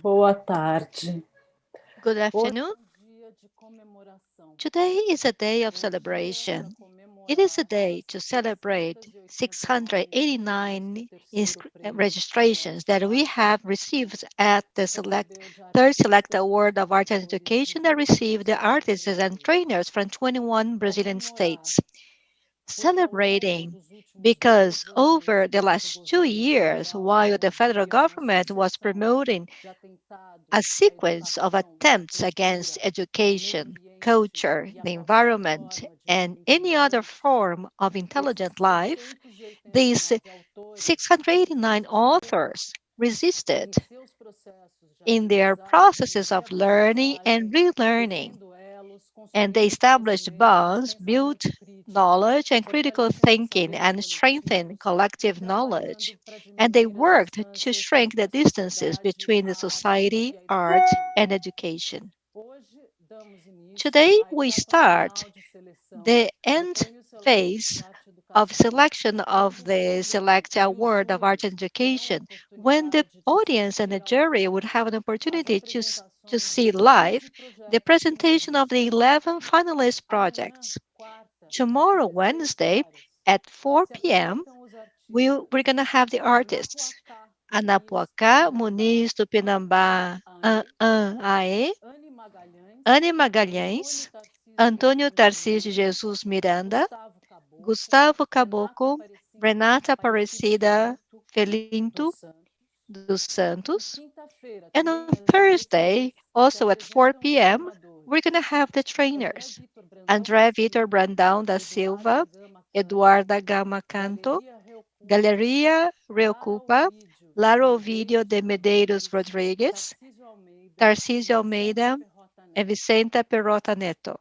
Boa tarde. Good afternoon. Today is a day of celebration. It is a day to celebrate 689 registrations that we have received at the third seLecT Award of Art and Education that received the artists and trainers from 21 Brazilian states. Celebrating because over the last 2 years, while the federal government was promoting a sequence of attempts against education, culture, the environment, and any other form of intelligent life, these 689 authors resisted in their processes of learning and relearning, and they established bonds, built knowledge and critical thinking, and strengthened collective knowledge. And they worked to shrink the distances between the society, art, and education. Today, we start the end phase of selection of the seLecT Award of Art and Education, when the audience and the jury would have an opportunity to see live the presentation of the 11 finalist projects. Tomorrow, Wednesday, at 4 p.m., we're going to have the artists. Anapuacá, Muniz, Tupinambá, Ae, Anne Magalhães, Antônio Tarcísio Jesus Miranda, Gustavo Caboclo, Renata Aparecida Felinto dos Santos. And on Thursday, also at 4 p.m., we're going to have the trainers. André Vitor Brandão da Silva, Eduarda Gama Canto, Galeria Reocupa, Lara Ovidio de Medeiros Rodrigues, Tarcísio Almeida, and Vicenta Perrota Neto.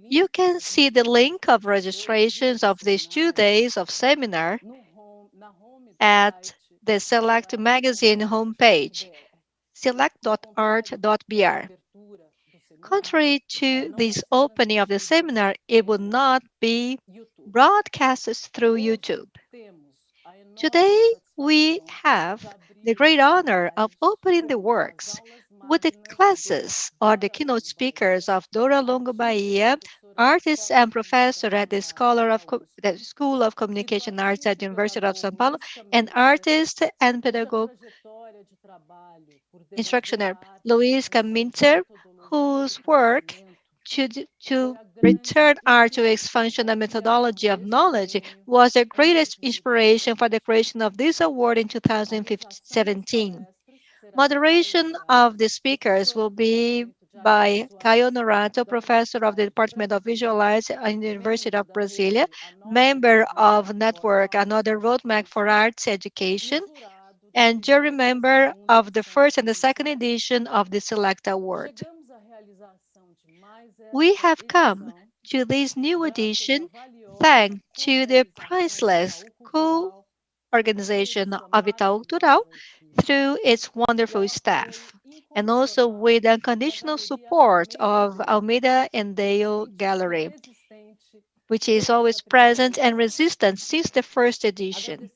You can see the link of registrations of these 2 days of seminar at the seLecT magazine homepage, select.art.br. Contrary to this opening of the seminar, it will not be broadcasted through YouTube. Today, we have the great honor of opening the works with the classes or the keynote speakers of Dora Longo, Bahia, artist and professor at the School of Communication Arts at the University of São Paulo, and artist and pedagogue instructor Luis Camnitzer, whose work to return art to its functional methodology of knowledge was the greatest inspiration for the creation of this award in 2017. Moderation of the speakers will be by Caio Norato, professor of the Department of Visual Arts at the University of Brasilia, member of Network Another Roadmap for Arts Education, and jury member of the first and the second edition of the seLecT Award. We have come to this new edition thanks to the priceless co-organization of Itaú Cultural through its wonderful staff, and also with unconditional support of Almeida and Dale Gallery, which is always present and resistant since the first edition.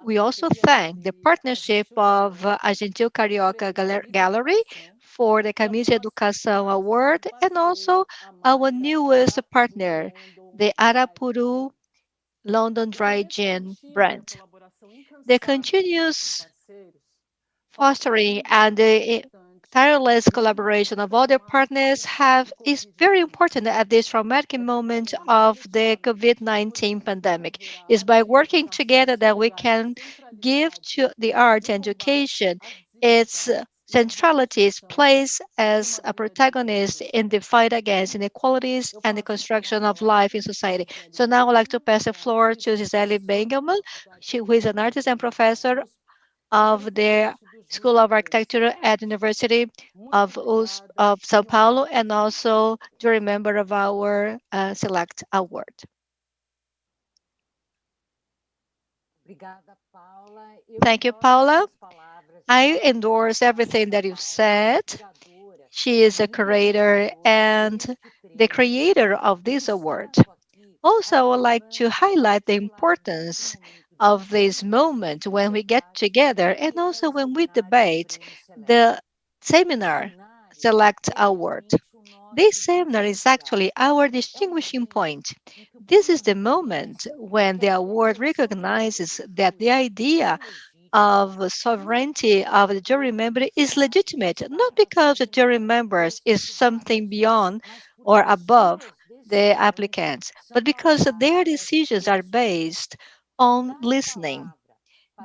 We also thank the partnership of Argentil Carioca Gallery for the Camisa Educação Award, and also our newest partner, the Arapuru London Dry Gin brand. The continuous fostering and the tireless collaboration of other partners have is very important at this traumatic moment of the COVID-19 pandemic. It's by working together that we can give to the art and education its centrality, its place as a protagonist in the fight against inequalities and the construction of life in society. So now I'd like to pass the floor to Gisele Bengelman, who is an artist and professor of the School of Architecture at University of of São Paulo, and also jury member of our seLecT Award. Thank you, Paula. I endorse everything that you've said. She is a curator and the creator of this award. Also, I would like to highlight the importance of this moment when we get together and also when we debate the seminar seLecT Award. This seminar is actually our distinguishing point. This is the moment when the award recognizes that the idea of sovereignty of the jury member is legitimate, not because the jury members is something beyond or above the applicants, but because their decisions are based on listening,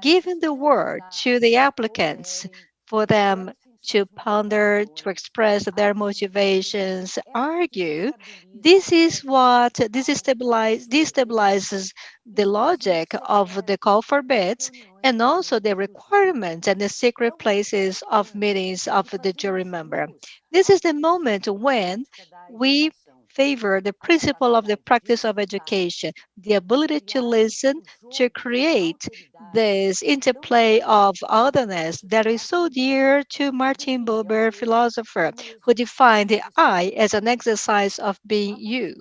giving the word to the applicants for them to ponder, to express their motivations, argue. This is what destabilizes the logic of the call for bids and also the requirements and the secret places of meetings of the jury member. This is the moment when we favor the principle of the practice of education, the ability to listen, to create this interplay of otherness that is so dear to Martin Buber, philosopher, who defined the I as an exercise of being you.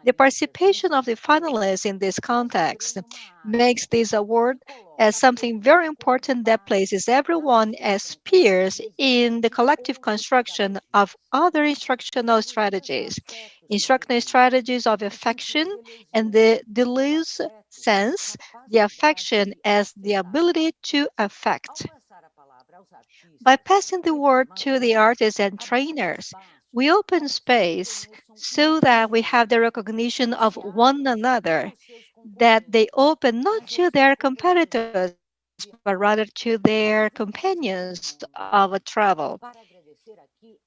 The participation of the finalists in this context makes this award as something very important that places everyone as peers in the collective construction of other instructional strategies. Instructional strategies of affection and the loose sense, the affection as the ability to affect. By passing the word to the artists and trainers, we open space so that we have the recognition of one another, that they open not to their competitors, but rather to their companions of a travel.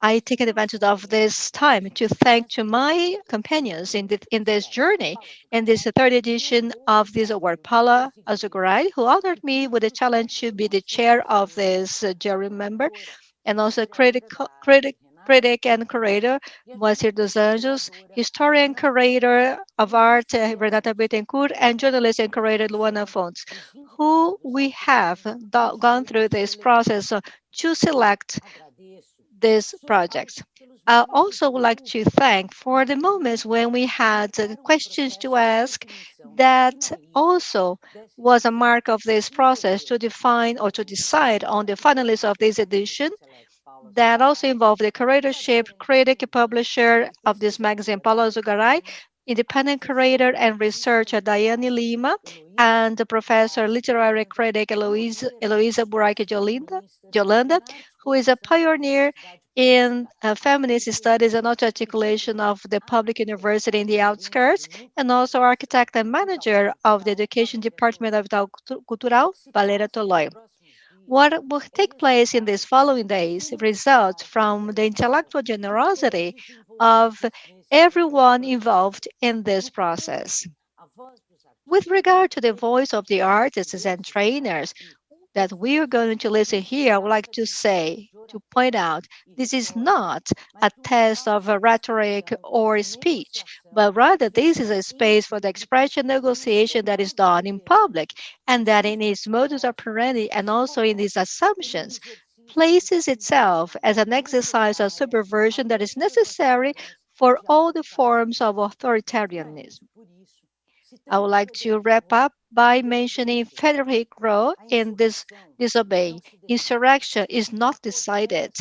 I take advantage of this time to thank to my companions in this journey, in this third edition of this award, Paula Azugurai, who honored me with the challenge to be the chair of this jury member, and also critic and curator, Moacir dos Anjos, historian curator of art, Renata Bittencourt, and journalist and curator, Luana Fontes, who we have gone through this process to select these projects. I also would like to thank for the moments when we had questions to ask that also was a mark of this process to define or to decide on the finalists of this edition that also involved the curatorship, critic, publisher of this magazine, Paulo Zugaray, independent curator and researcher Diane Lima, and the professor, literary critic Eloisa Buraque Yolanda, who is a pioneer in feminist studies and also articulation of the public university in the outskirts, and also architect and manager of the education department of Itaú Cultural, Valera Toloi. What will take place in these following days results from the intellectual generosity of everyone involved in this process. With regard to the voice of the artists and trainers that we are going to listen here, I would like to say, to point out, this is not a test of a rhetoric or speech, but rather this is a space for the expression negotiation that is done in public, and that in its modus operandi and also in its assumptions places itself as an exercise of subversion that is necessary for all the forms of authoritarianism. I would like to wrap up by mentioning Frederick Rowe in this disobeying. Insurrection is not decided.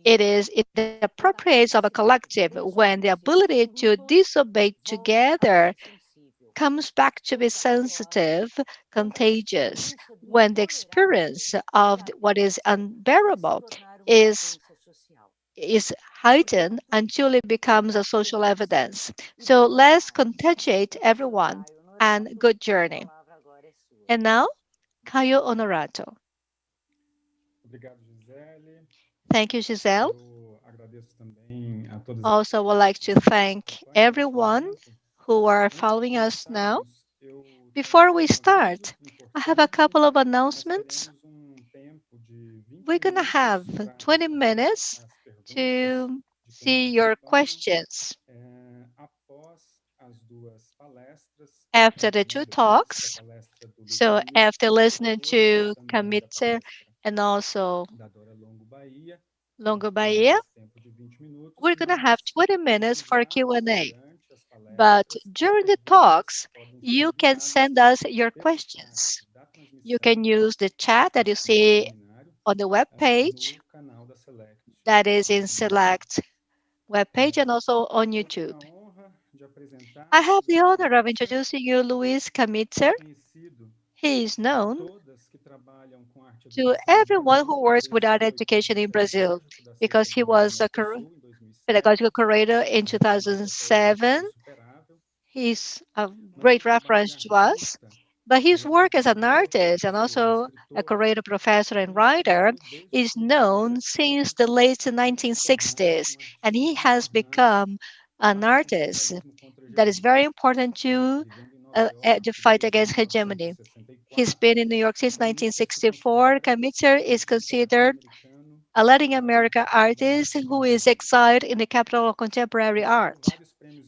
It appropriates of a collective when the ability to disobey together comes back to be sensitive, contagious, when the experience of what is unbearable is heightened until it becomes a social evidence. So let's contagiate everyone and good journey. And now, Caio Honorato. Thank you, Gisele. Also, would like to thank everyone who are following us now. Before we start, I have a couple of announcements. We're going to have 20 minutes to see your questions. After the two talks, so after listening to Camnitzer and also Longo, Bahia, we're going to have 20 minutes for Q&A. But during the talks, you can send us your questions. You can use the chat that you see on the web page, that is in seLecT webpage and also on YouTube. I have the honor of introducing you Luis Camnitzer. He is known to everyone who works with art education in Brazil because he was a pedagogical curator in 2007. He's a great reference to us. But his work as an artist and also a curator, professor, and writer is known since the late 1960s, and he has become an artist that is very important to the fight against hegemony. He's been in New York since 1964. Camnitzer is considered a Latin American artist who is exiled in the capital of contemporary art.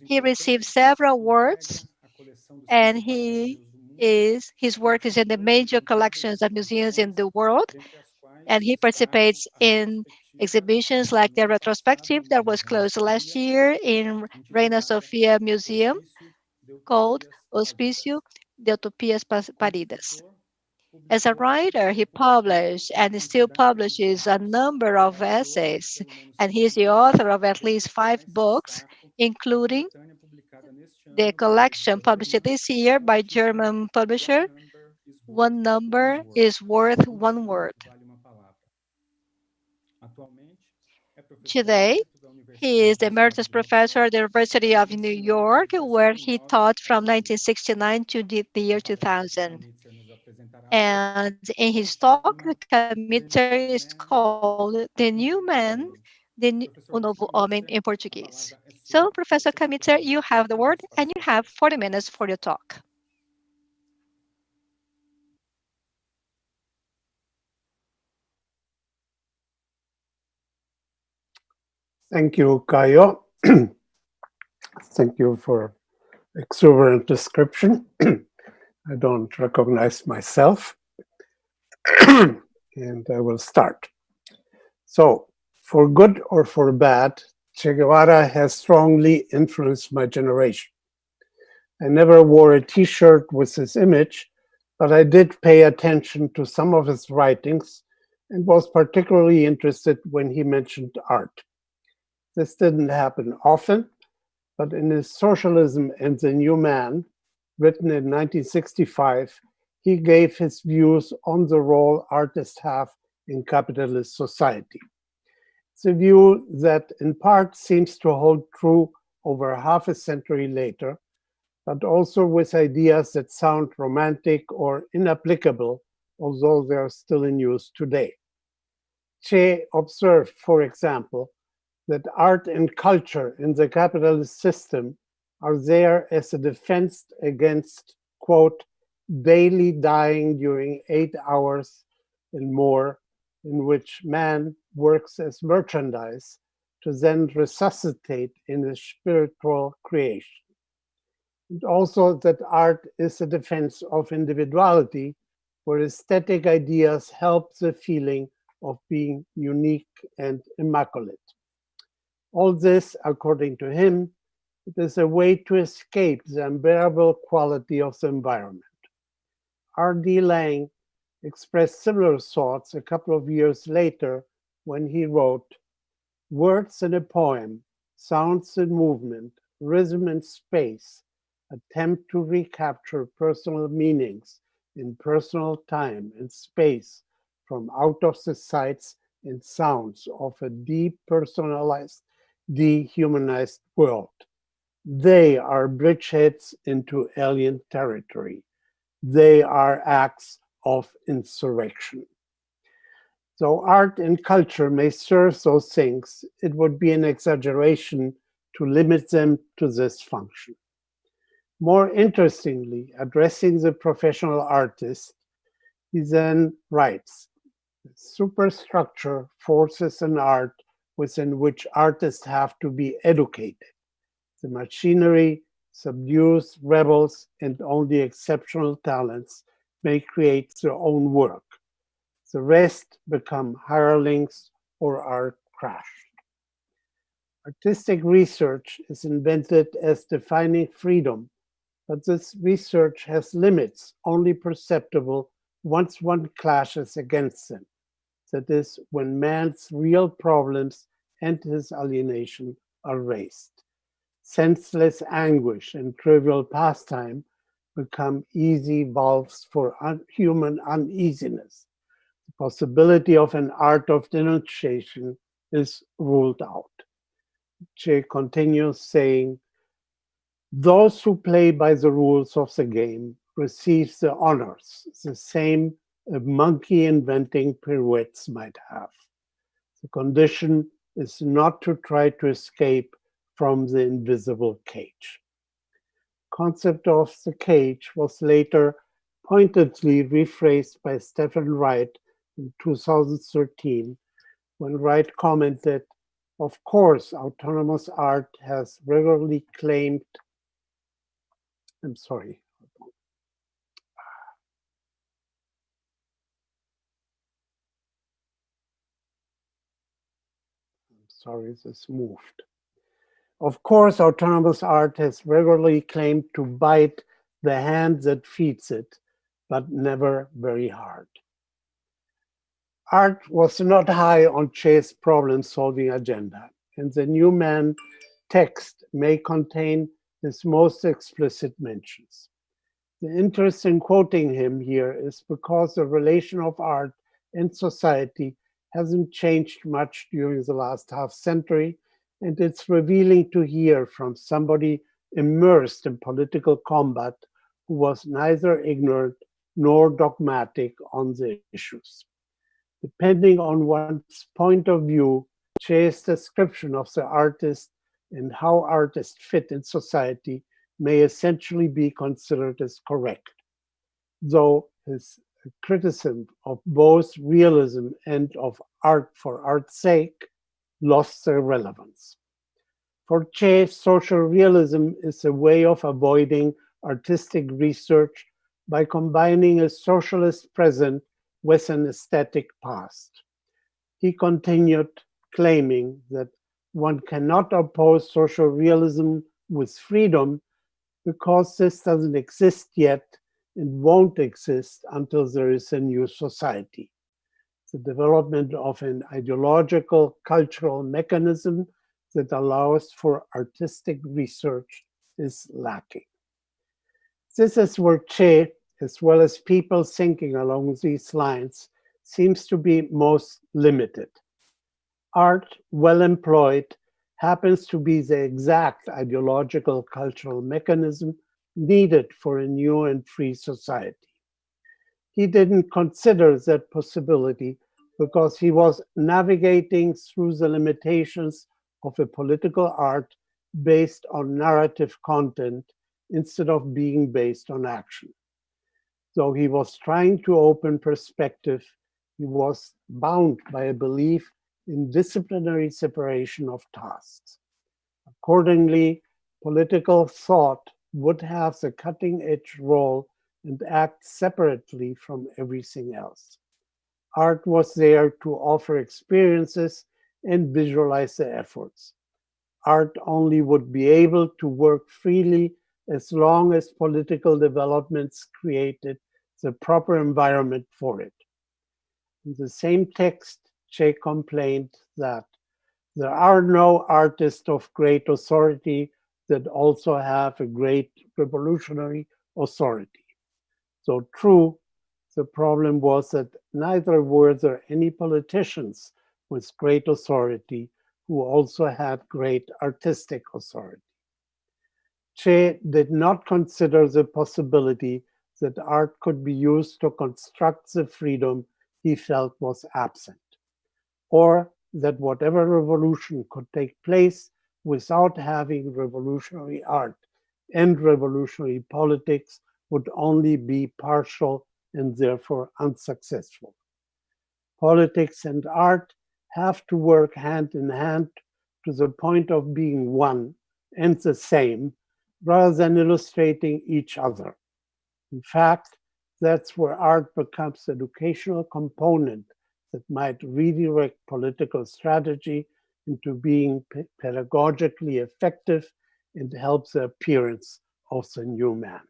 He received several awards, and his work is in the major collections of museums in the world, and he participates in exhibitions like the retrospective that was closed last year in Reina Sofia Museum called Hospício de Utopias Paridas. As a writer, he published and still publishes a number of essays, and he is the author of at least 5 books, including the collection published this year by German publisher, One Number is Worth One Word. Today, he is the emeritus professor at the University of New York, where he taught from 1969 to the year 2000. And in his talk, Camnitzer is called The New Man, O Novo Homem in Portuguese. So, Professor Camnitzer, you have the word, and you have 40 minutes for your talk. Thank you, Caio. Thank you for exuberant description. I don't recognize myself. And I will start. So, for good or for bad, Che Guevara has strongly influenced my generation. I never wore a t-shirt with his image, but I did pay attention to some of his writings and was particularly interested when he mentioned art. This didn't happen often, but in his Socialism and the New Man, written in 1965, he gave his views on the role artists have in capitalist society. It's a view that in part seems to hold true over half a century later, but also with ideas that sound romantic or inapplicable, although they are still in use today. Che observed, for example, that art and culture in the capitalist system are there as a defense against, quote, daily dying during 8 hours and more, in which man works as merchandise to then resuscitate in a spiritual creation. And also that art is a defense of individuality, where aesthetic ideas help the feeling of being unique and immaculate. All this, according to him, it is a way to escape the unbearable quality of the environment. R.D. Laing expressed similar thoughts a couple of years later when he wrote, "Words in a poem, sounds in movement, rhythm in space, attempt to recapture personal meanings in personal time and space from out of the sights and sounds of a depersonalized, dehumanized world. They are bridgeheads into alien territory. They are acts of insurrection. Though art and culture may serve those things, it would be an exaggeration to limit them to this function. More interestingly, addressing the professional artist, he then writes, the superstructure forces an art within which artists have to be educated. The machinery subdues rebels, and only exceptional talents may create their own work. The rest become hirelings or are crushed. Artistic research is invented as defining freedom, but this research has limits only perceptible once one clashes against them. That is, when man's real problems and his alienation are raised. Senseless anguish and trivial pastime become easy valves for human uneasiness. The possibility of an art of denunciation is ruled out. Che continues saying, those who play by the rules of the game receive the honors, the same a monkey inventing pirouettes might have. The condition is not to try to escape from the invisible cage. Concept of the cage was later pointedly rephrased by Stephen Wright in 2013, when Wright commented, of course, autonomous art has regularly claimed, I'm sorry, this moved. Of course, autonomous art has regularly claimed to bite the hand that feeds it, but never very hard. Art was not high on Che's problem-solving agenda, and the New Man text may contain his most explicit mentions. The interest in quoting him here is because the relation of art and society hasn't changed much during the last half-century, and it's revealing to hear from somebody immersed in political combat who was neither ignorant nor dogmatic on the issues. Depending on one's point of view, Che's description of the artist and how artists fit in society may essentially be considered as correct, though his criticism of both realism and of art for art's sake lost their relevance. For Che, social realism is a way of avoiding artistic research by combining a socialist present with an aesthetic past. He continued claiming that one cannot oppose social realism with freedom because this doesn't exist yet and won't exist until there is a new society. The development of an ideological cultural mechanism that allows for artistic research is lacking. This is where Che, as well as people thinking along these lines, seems to be most limited. Art, well employed, happens to be the exact ideological cultural mechanism needed for a new and free society. He didn't consider that possibility because he was navigating through the limitations of a political art based on narrative content instead of being based on action. Though he was trying to open perspective, he was bound by a belief in disciplinary separation of tasks. Accordingly, political thought would have the cutting-edge role and act separately from everything else. Art was there to offer experiences and visualize the efforts. Art only would be able to work freely as long as political developments created the proper environment for it. In the same text, Che complained that there are no artists of great authority that also have a great revolutionary authority. So true, the problem was that neither were there any politicians with great authority who also had great artistic authority. Che did not consider the possibility that art could be used to construct the freedom he felt was absent, or that whatever revolution could take place without having revolutionary art and revolutionary politics would only be partial and therefore unsuccessful. Politics and art have to work hand in hand to the point of being one and the same, rather than illustrating each other. In fact, that's where art becomes an educational component that might redirect political strategy into being pedagogically effective and help the appearance of the new man.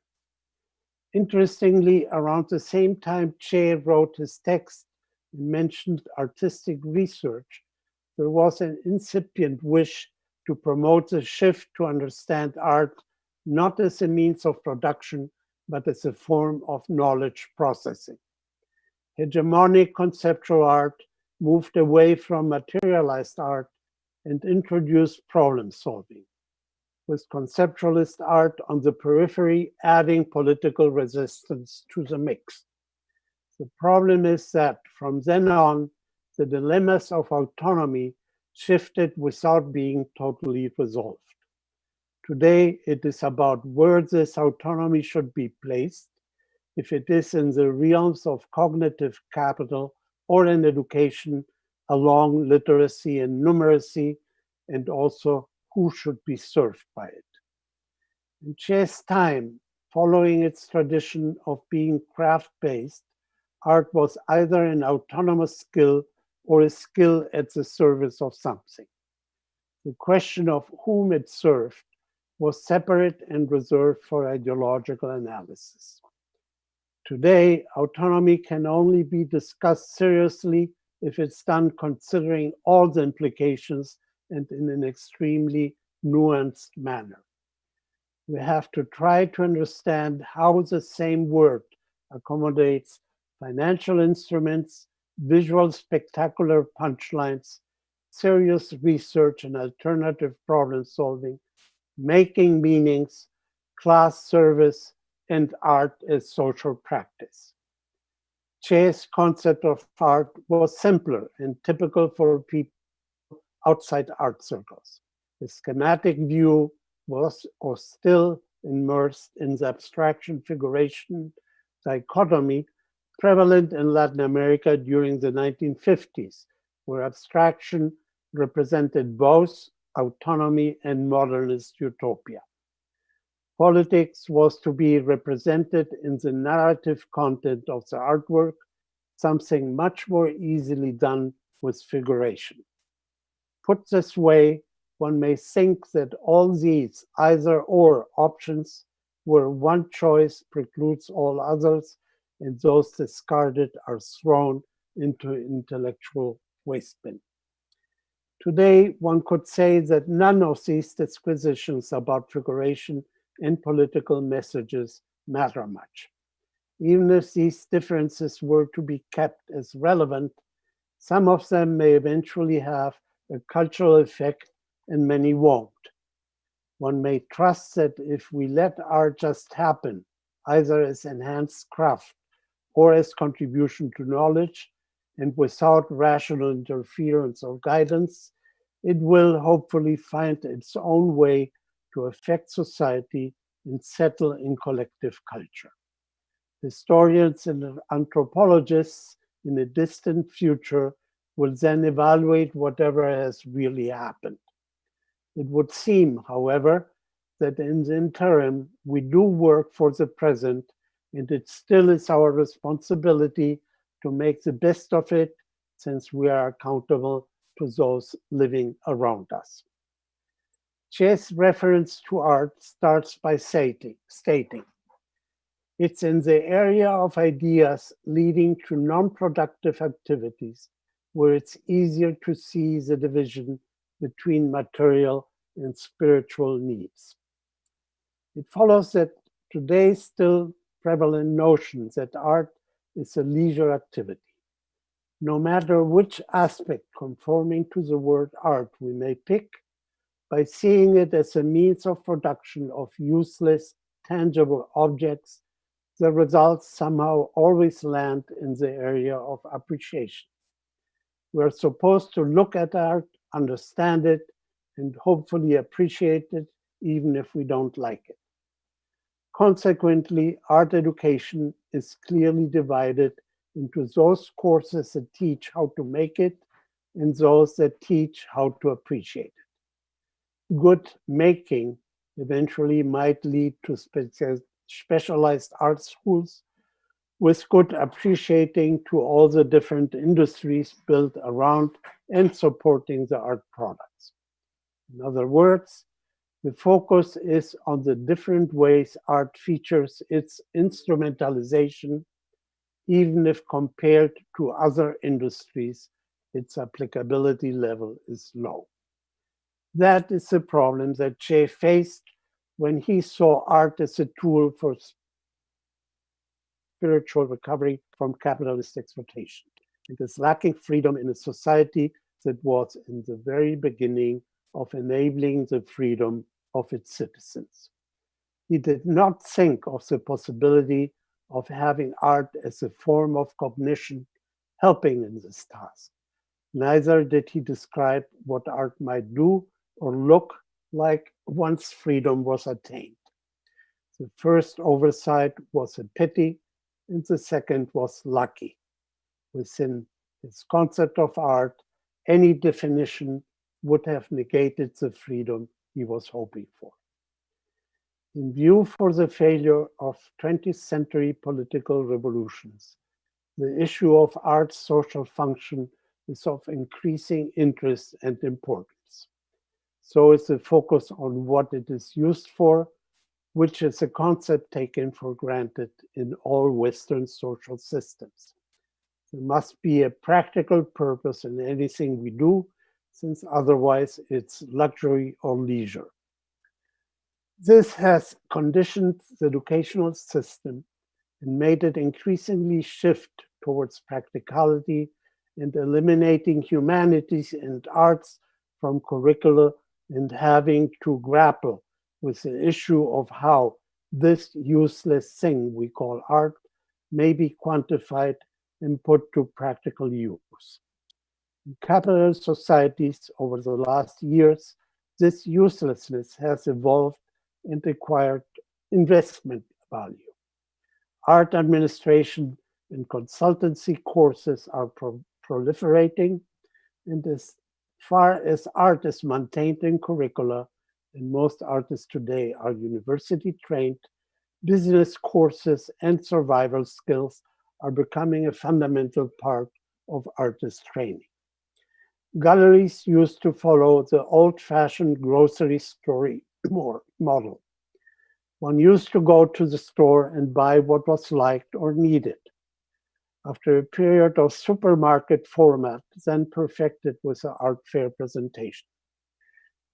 Interestingly, around the same time Che wrote his text and mentioned artistic research, there was an incipient wish to promote the shift to understand art not as a means of production, but as a form of knowledge processing. Hegemonic conceptual art moved away from materialized art and introduced problem solving, with conceptualist art on the periphery adding political resistance to the mix. The problem is that from then on, the dilemmas of autonomy shifted without being totally resolved. Today, it is about where this autonomy should be placed, if it is in the realms of cognitive capital or in education along literacy and numeracy, and also who should be served by it. In Che's time, following its tradition of being craft-based, art was either an autonomous skill or a skill at the service of something. The question of whom it served was separate and reserved for ideological analysis. Today, autonomy can only be discussed seriously if it's done considering all the implications and in an extremely nuanced manner. We have to try to understand how the same word accommodates financial instruments, visual spectacular punchlines, serious research and alternative problem solving, making meanings, class service, and art as social practice. Che's concept of art was simpler and typical for people outside art circles. The schematic view was or still immersed in the abstraction figuration dichotomy prevalent in Latin America during the 1950s, where abstraction represented both autonomy and modernist utopia. Politics was to be represented in the narrative content of the artwork, something much more easily done with figuration. Put this way, one may think that all these either-or options where one choice precludes all others and those discarded are thrown into intellectual waste bin. Today, one could say that none of these disquisitions about figuration and political messages matter much. Even if these differences were to be kept as relevant, some of them may eventually have a cultural effect and many won't. One may trust that if we let art just happen, either as enhanced craft or as contribution to knowledge, and without rational interference or guidance, it will hopefully find its own way to affect society and settle in collective culture. Historians and anthropologists in a distant future will then evaluate whatever has really happened. It would seem, however, that in the interim, we do work for the present, and it still is our responsibility to make the best of it, since we are accountable to those living around us. Che's reference to art starts by stating, it's in the area of ideas leading to non-productive activities where it's easier to see the division between material and spiritual needs. It follows that today's still prevalent notion that art is a leisure activity. No matter which aspect conforming to the word art we may pick, by seeing it as a means of production of useless, tangible objects, the results somehow always land in the area of appreciation. We're supposed to look at art, understand it, and hopefully appreciate it, even if we don't like it. Consequently, art education is clearly divided into those courses that teach how to make it and those that teach how to appreciate it. Good making eventually might lead to specialized art schools, with good appreciating to all the different industries built around and supporting the art products. In other words, the focus is on the different ways art features its instrumentalization, even if compared to other industries, its applicability level is low. That is the problem that Che faced when he saw art as a tool for spiritual recovery from capitalist exploitation. It is lacking freedom in a society that was in the very beginning of enabling the freedom of its citizens. He did not think of the possibility of having art as a form of cognition helping in this task. Neither did he describe what art might do or look like once freedom was attained. The first oversight was a pity, and the second was lucky. Within his concept of art, any definition would have negated the freedom he was hoping for. In view for the failure of 20th century political revolutions, the issue of art's social function is of increasing interest and importance. So is the focus on what it is used for, which is a concept taken for granted in all Western social systems. There must be a practical purpose in anything we do, since otherwise it's luxury or leisure. This has conditioned the educational system and made it increasingly shift towards practicality and eliminating humanities and arts from curricula and having to grapple with the issue of how this useless thing we call art may be quantified and put to practical use. In capitalist societies over the last years, this uselessness has evolved and acquired investment value. Art administration and consultancy courses are proliferating, and as far as art is maintained in curricula, and most artists today are university trained, business courses and survival skills are becoming a fundamental part of artist training. Galleries used to follow the old-fashioned grocery store model. One used to go to the store and buy what was liked or needed. After a period of supermarket format, then perfected with an art fair presentation.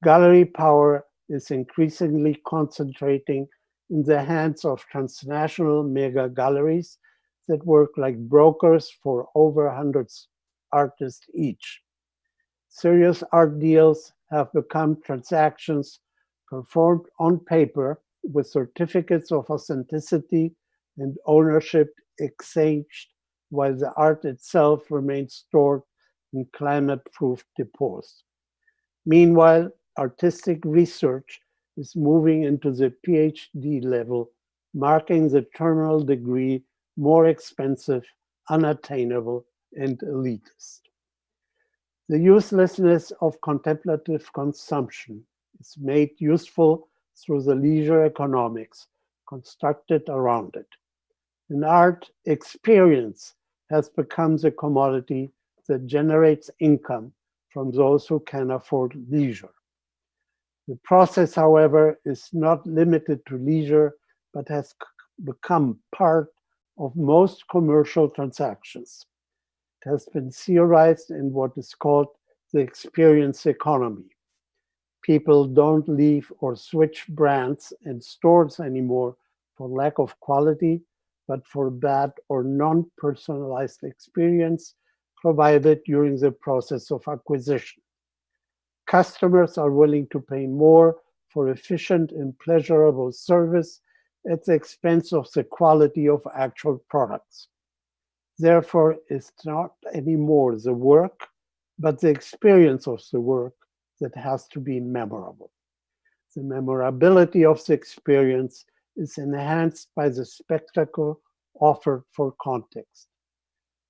Gallery power is increasingly concentrating in the hands of transnational mega galleries that work like brokers for over 100 artists each. Serious art deals have become transactions performed on paper with certificates of authenticity and ownership exchanged while the art itself remains stored in climate-proof depots. Meanwhile, artistic research is moving into the PhD level, marking the terminal degree more expensive, unattainable, and elitist. The uselessness of contemplative consumption is made useful through the leisure economics constructed around it. In art, experience has become the commodity that generates income from those who can afford leisure. The process, however, is not limited to leisure, but has become part of most commercial transactions. It has been theorized in what is called the experience economy. People don't leave or switch brands and stores anymore for lack of quality, but for bad or non-personalized experience, provided during the process of acquisition. Customers are willing to pay more for efficient and pleasurable service at the expense of the quality of actual products. Therefore, it's not anymore the work, but the experience of the work that has to be memorable. The memorability of the experience is enhanced by the spectacle offered for context.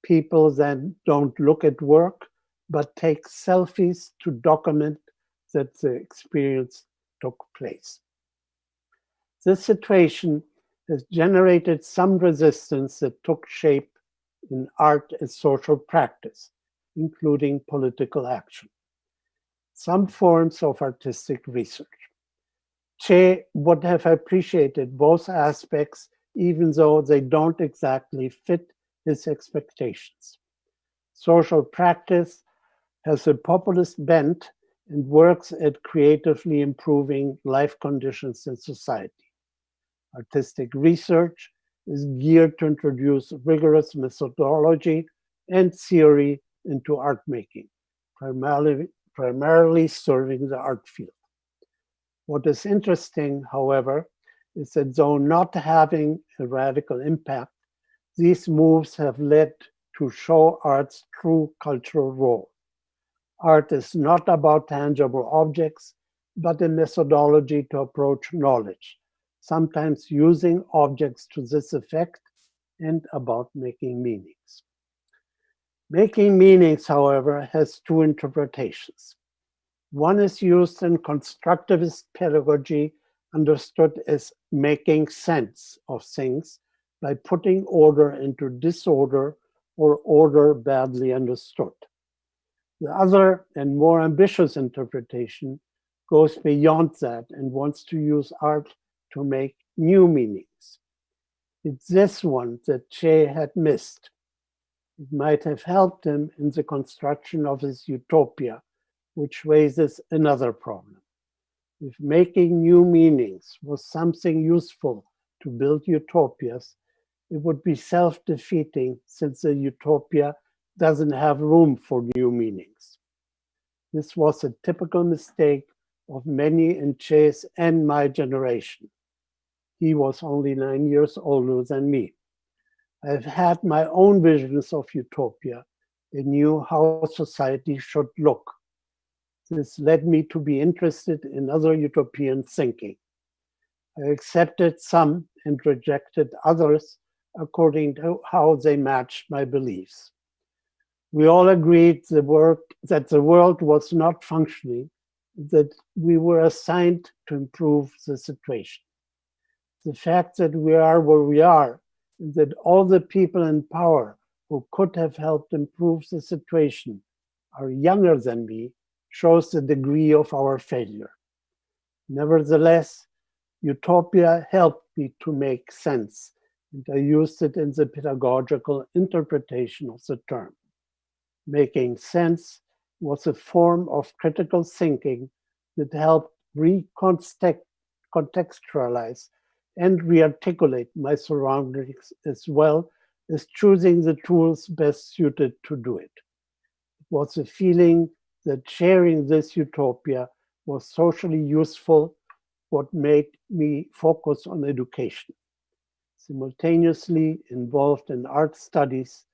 People then don't look at work, but take selfies to document that the experience took place. This situation has generated some resistance that took shape in art as social practice, including political action. Some forms of artistic research. Che would have appreciated both aspects, even though they don't exactly fit his expectations. Social practice has a populist bent and works at creatively improving life conditions in society. Artistic research is geared to introduce rigorous methodology and theory into art making, primarily serving the art field. What is interesting, however, is that though not having a radical impact, these moves have led to show art's true cultural role. Art is not about tangible objects, but a methodology to approach knowledge, sometimes using objects to this effect, and about making meanings. Making meanings, however, has two interpretations. One is used in constructivist pedagogy, understood as making sense of things by putting order into disorder or order badly understood. The other and more ambitious interpretation goes beyond that and wants to use art to make new meanings. It's this one that Che had missed. It might have helped him in the construction of his utopia, which raises another problem. If making new meanings was something useful to build utopias, it would be self-defeating since the utopia doesn't have room for new meanings. This was a typical mistake of many in Che's and my generation. He was only 9 years older than me. I've had my own visions of utopia and knew how society should look. This led me to be interested in other utopian thinking. I accepted some and rejected others according to how they matched my beliefs. We all agreed that the world was not functioning, that we were assigned to improve the situation. The fact that we are where we are, and that all the people in power who could have helped improve the situation are younger than me, shows the degree of our failure. Nevertheless, utopia helped me to make sense, and I used it in the pedagogical interpretation of the term. Making sense was a form of critical thinking that helped recontextualize and rearticulate my surroundings, as well as choosing the tools best suited to do it. It was a feeling that sharing this utopia was socially useful, what made me focus on education. Simultaneously involved in art studies,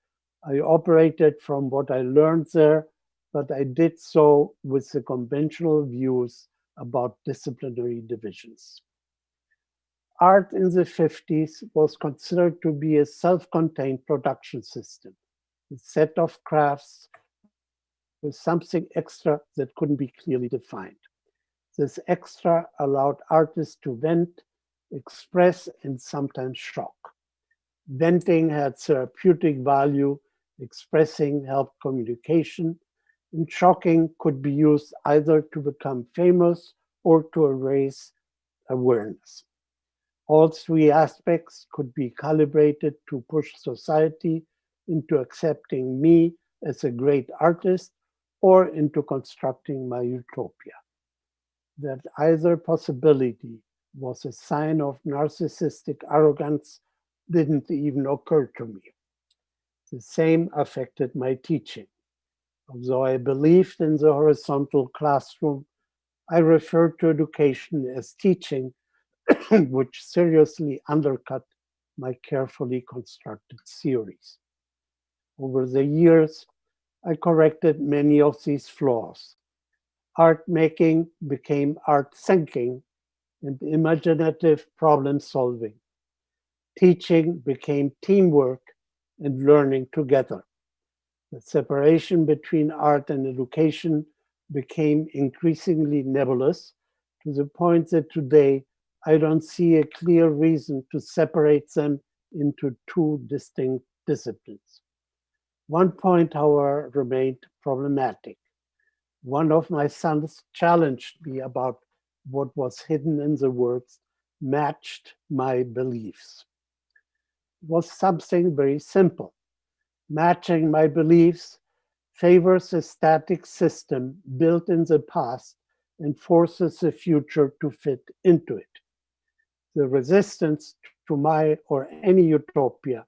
I operated from what I learned there, but I did so with the conventional views about disciplinary divisions. Art in the 50s was considered to be a self-contained production system, a set of crafts with something extra that couldn't be clearly defined. This extra allowed artists to vent, express, and sometimes shock. Venting had therapeutic value, expressing helped communication, and shocking could be used either to become famous or to raise awareness. All three aspects could be calibrated to push society into accepting me as a great artist or into constructing my utopia. That either possibility was a sign of narcissistic arrogance didn't even occur to me. The same affected my teaching. Although I believed in the horizontal classroom, I referred to education as teaching, which seriously undercut my carefully constructed theories. Over the years, I corrected many of these flaws. Art making became art thinking and imaginative problem solving. Teaching became teamwork and learning together. The separation between art and education became increasingly nebulous, to the point that today I don't see a clear reason to separate them into two distinct disciplines. One point, however, remained problematic. One of my sons challenged me about what was hidden in the words matched my beliefs. It was something very simple. Matching my beliefs favors a static system built in the past and forces the future to fit into it. The resistance to my or any utopia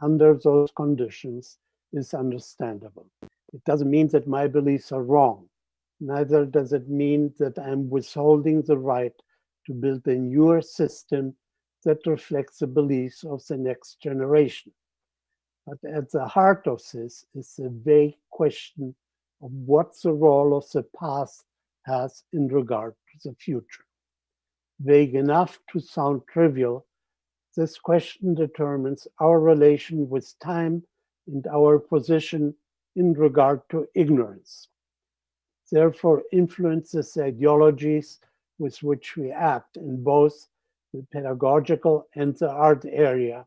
under those conditions is understandable. It doesn't mean that my beliefs are wrong. Neither does it mean that I'm withholding the right to build a newer system that reflects the beliefs of the next generation. But at the heart of this is the vague question of what the role of the past has in regard to the future. Vague enough to sound trivial, this question determines our relation with time and our position in regard to ignorance. Therefore, influences the ideologies with which we act in both the pedagogical and the art area,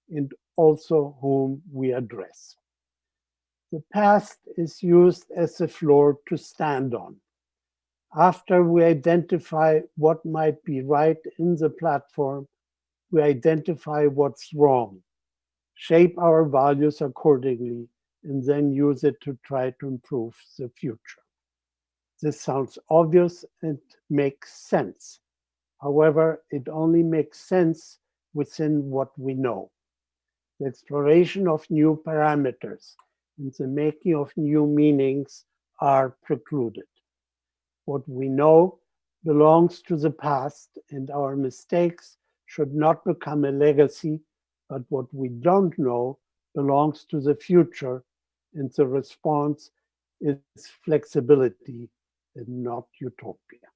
and also whom we address. The past is used as a floor to stand on. After we identify what might be right in the platform, we identify what's wrong, shape our values accordingly, and then use it to try to improve the future. This sounds obvious and makes sense. However, it only makes sense within what we know. The exploration of new parameters and the making of new meanings are precluded. What we know belongs to the past, and our mistakes should not become a legacy, but what we don't know belongs to the future, and the response is flexibility and not utopia.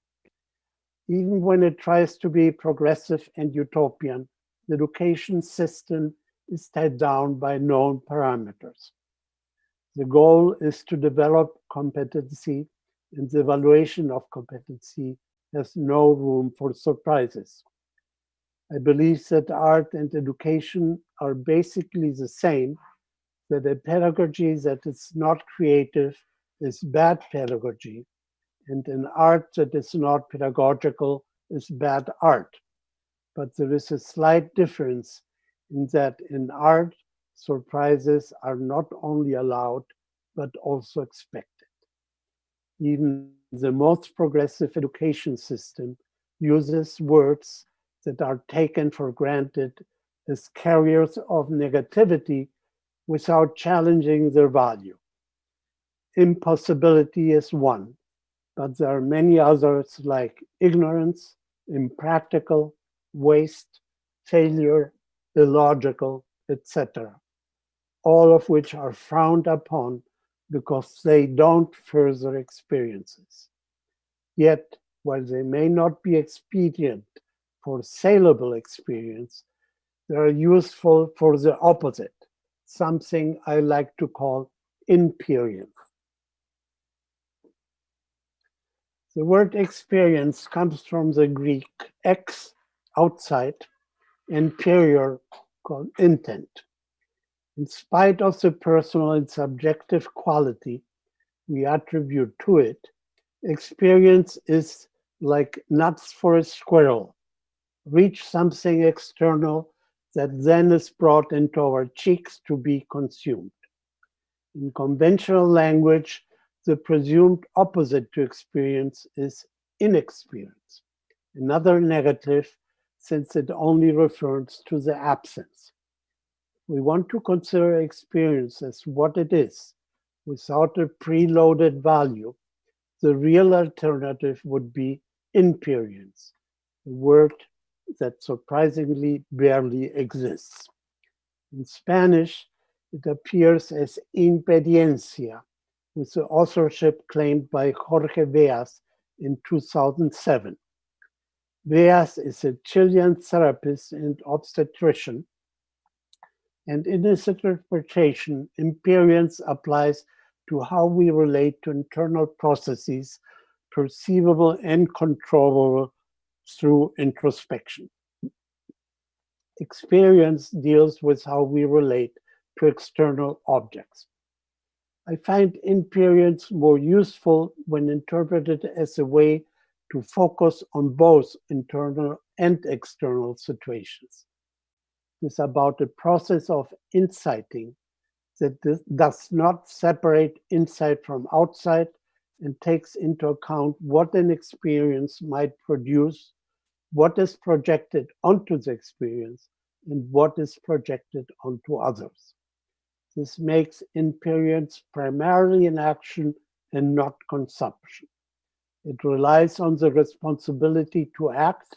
Even when it tries to be progressive and utopian, the education system is tied down by known parameters. The goal is to develop competency, and the evaluation of competency has no room for surprises. I believe that art and education are basically the same, that a pedagogy that is not creative is bad pedagogy, and an art that is not pedagogical is bad art. But there is a slight difference in that in art, surprises are not only allowed, but also expected. Even the most progressive education system uses words that are taken for granted as carriers of negativity without challenging their value. Impossibility is one, but there are many others like ignorance, impractical, waste, failure, illogical, etc., all of which are frowned upon because they don't further experiences. Yet, while they may not be expedient for saleable experience, they are useful for the opposite, something I like to call imperial. The word experience comes from the Greek ex, outside, and perior, called intent. In spite of the personal and subjective quality we attribute to it, experience is like nuts for a squirrel. Reach something external that then is brought into our cheeks to be consumed. In conventional language, the presumed opposite to experience is inexperience, another negative since it only refers to the absence. We want to consider experience as what it is, without a preloaded value, the real alternative would be imperience, a word that surprisingly barely exists. In Spanish, it appears as impediencia, with the authorship claimed by Jorge Veas in 2007. Veas is a Chilean therapist and obstetrician, and in his interpretation, imperience applies to how we relate to internal processes, perceivable and controllable through introspection. Experience deals with how we relate to external objects. I find imperience more useful when interpreted as a way to focus on both internal and external situations. It's about a process of insighting that does not separate inside from outside and takes into account what an experience might produce, what is projected onto the experience, and what is projected onto others. This makes imperience primarily an action and not consumption. It relies on the responsibility to act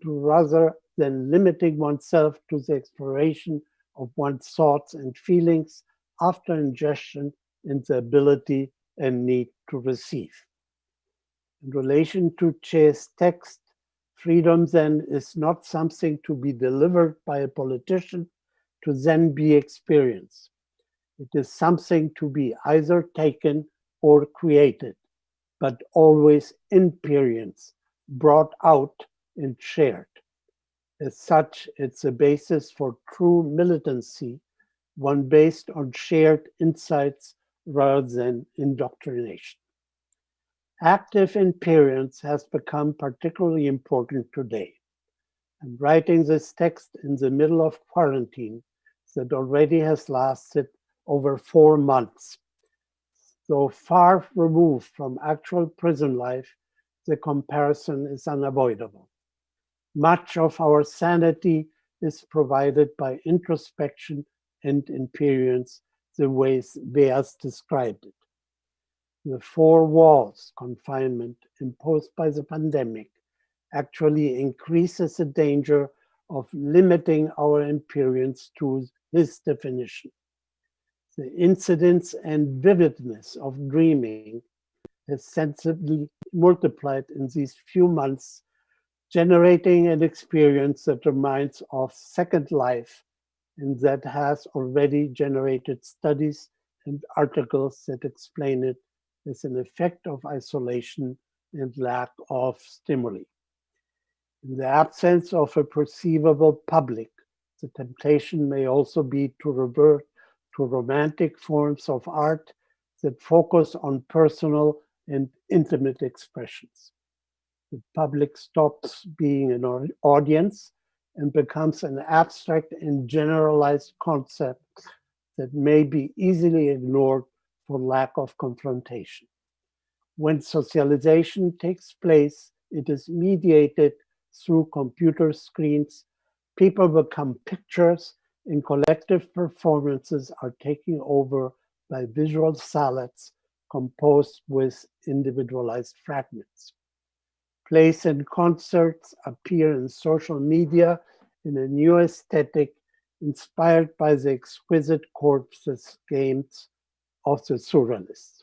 rather than limiting oneself to the exploration of one's thoughts and feelings after ingestion and the ability and need to receive. In relation to Che's text, freedom then is not something to be delivered by a politician to then be experienced. It is something to be either taken or created, but always experienced, brought out, and shared. As such, it's a basis for true militancy, one based on shared insights rather than indoctrination. Active experience has become particularly important today. I'm writing this text in the middle of quarantine that already has lasted over 4 months. Though far removed from actual prison life, the comparison is unavoidable. Much of our sanity is provided by introspection and experience, the ways Veas described it. The 4 walls confinement imposed by the pandemic actually increases the danger of limiting our experience to his definition. The incidence and vividness of dreaming has sensibly multiplied in these few months, generating an experience that reminds of second life and that has already generated studies and articles that explain it as an effect of isolation and lack of stimuli. In the absence of a perceivable public, the temptation may also be to revert to romantic forms of art that focus on personal and intimate expressions. The public stops being an audience and becomes an abstract and generalized concept that may be easily ignored for lack of confrontation. When socialization takes place, it is mediated through computer screens. People become pictures, and collective performances are taken over by visual salads composed with individualized fragments. Plays and concerts appear in social media in a new aesthetic inspired by the exquisite corpses games of the surrealists.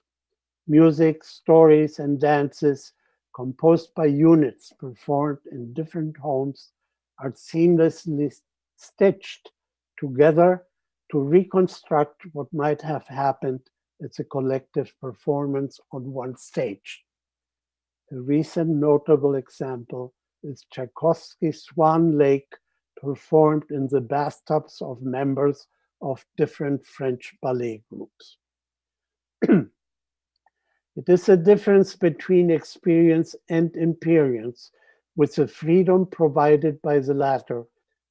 Music, stories, and dances composed by units performed in different homes are seamlessly stitched together to reconstruct what might have happened as a collective performance on one stage. A recent notable example is Tchaikovsky's Swan Lake, performed in the bathtubs of members of different French ballet groups. It is a difference between experience and experience, with the freedom provided by the latter,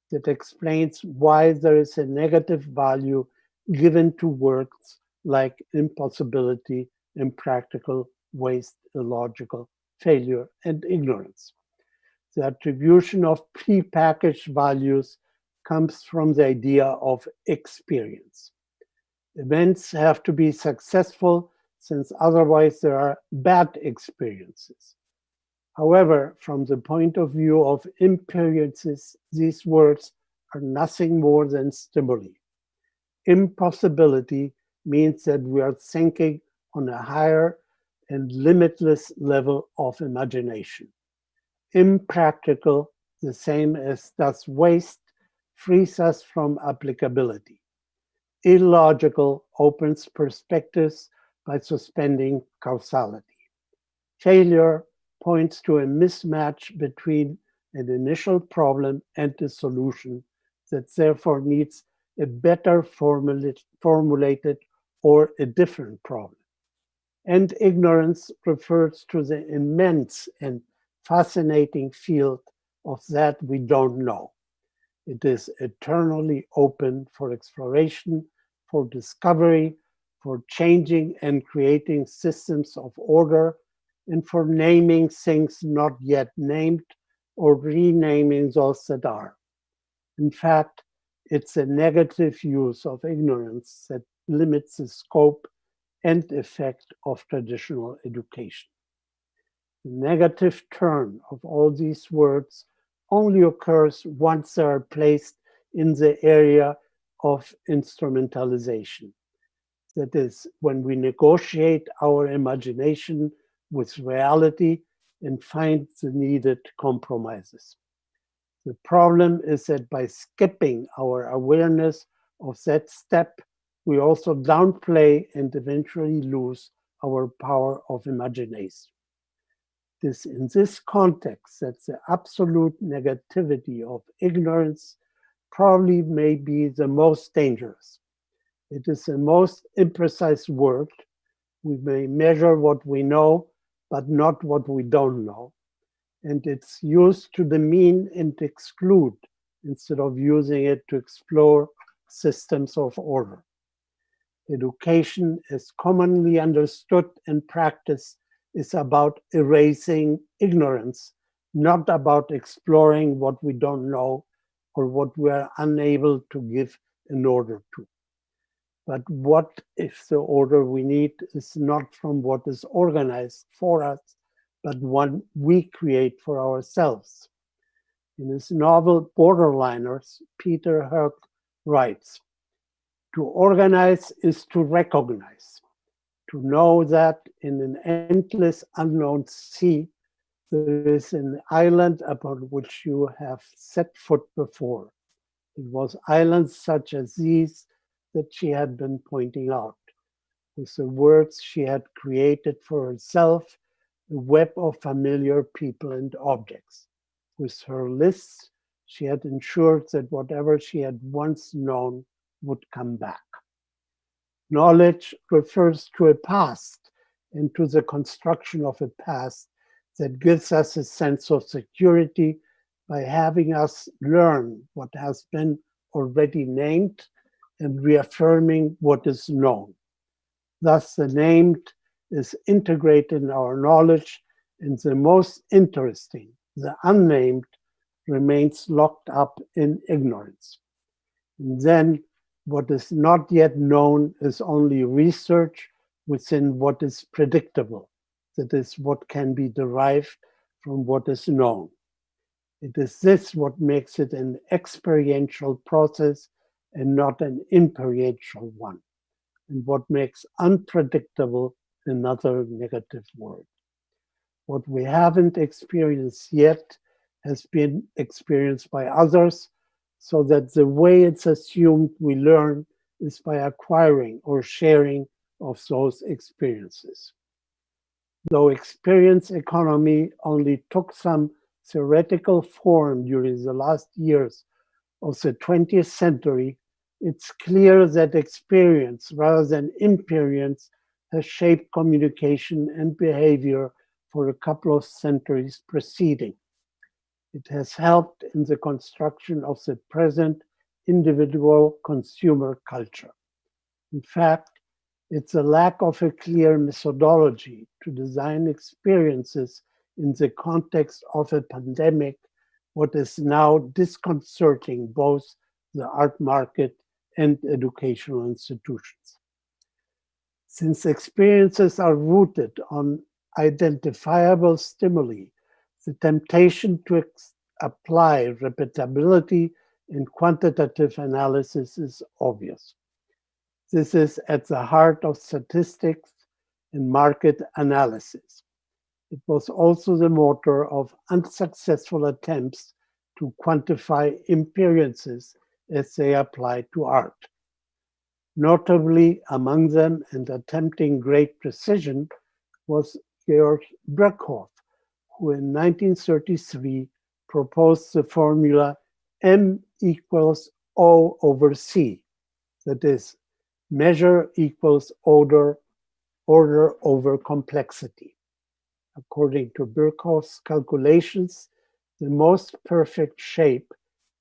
that explains why there is a negative value given to words like impossibility, impractical, waste, illogical, failure, and ignorance. The attribution of prepackaged values comes from the idea of experience. Events have to be successful, since otherwise there are bad experiences. However, from the point of view of experiences, these words are nothing more than stimuli. Impossibility means that we are thinking on a higher and limitless level of imagination. Impractical, the same as does waste, frees us from applicability. Illogical opens perspectives by suspending causality. Failure points to a mismatch between an initial problem and a solution that therefore needs a better formulated or a different problem. And ignorance refers to the immense and fascinating field of that we don't know. It is eternally open for exploration, for discovery, for changing and creating systems of order, and for naming things not yet named or renaming those that are. In fact, it's a negative use of ignorance that limits the scope and effect of traditional education. The negative turn of all these words only occurs once they are placed in the area of instrumentalization. That is, when we negotiate our imagination with reality and find the needed compromises. The problem is that by skipping our awareness of that step, we also downplay and eventually lose our power of imagination. In this context, that the absolute negativity of ignorance probably may be the most dangerous. It is the most imprecise word. We may measure what we know, but not what we don't know. And it's used to demean and exclude instead of using it to explore systems of order. Education, as commonly understood and practiced, is about erasing ignorance, not about exploring what we don't know or what we are unable to give an order to. But what if the order we need is not from what is organized for us, but one we create for ourselves? In his novel Borderliners, Peter Hoek writes, "To organize is to recognize, to know that in an endless unknown sea, there is an island upon which you have set foot before." It was islands such as these that she had been pointing out. With the words she had created for herself, a web of familiar people and objects. With her lists, she had ensured that whatever she had once known would come back. Knowledge refers to a past and to the construction of a past that gives us a sense of security by having us learn what has been already named and reaffirming what is known. Thus, the named is integrated in our knowledge, and the most interesting, the unnamed, remains locked up in ignorance. And then, what is not yet known is only research within what is predictable, that is, what can be derived from what is known. It is this what makes it an experiential process and not an inferential one, and what makes unpredictable another negative word. What we haven't experienced yet has been experienced by others, so that the way it's assumed we learn is by acquiring or sharing of those experiences. Though experience economy only took some theoretical form during the last years of the 20th century, it's clear that experience rather than imperience has shaped communication and behavior for a couple of centuries preceding. It has helped in the construction of the present individual consumer culture. In fact, it's a lack of a clear methodology to design experiences in the context of a pandemic what is now disconcerting both the art market and educational institutions. Since experiences are rooted on identifiable stimuli, the temptation to apply repeatability in quantitative analysis is obvious. This is at the heart of statistics and market analysis. It was also the motor of unsuccessful attempts to quantify experiences as they apply to art. Notably among them, and attempting great precision, was Georg Birkhoff, who in 1933 proposed the formula M equals O over C, that is, measure equals order over complexity. According to Birkhoff's calculations, the most perfect shape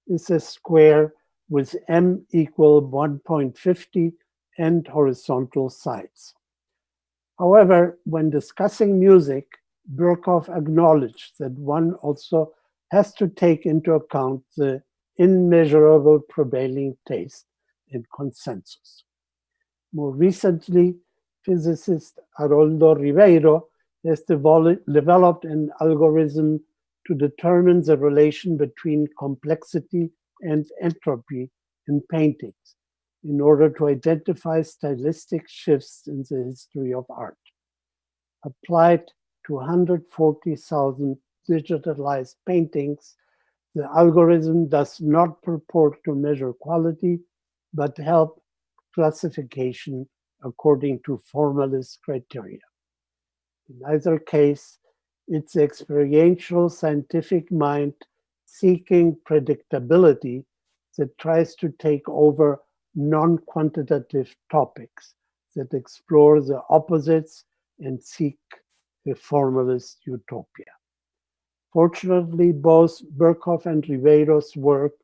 is a square with M equal 1.50 and horizontal sides. However, when discussing music, Birkhoff acknowledged that one also has to take into account the immeasurable prevailing taste and consensus. More recently, physicist Haroldo Ribeiro has developed an algorithm to determine the relation between complexity and entropy in paintings in order to identify stylistic shifts in the history of art. Applied to 140,000 digitalized paintings, the algorithm does not purport to measure quality, but help classification according to formalist criteria. In either case, it's the experiential scientific mind seeking predictability that tries to take over non-quantitative topics that explore the opposites and seek a formalist utopia. Fortunately, both Birkhoff and Ribeiro's work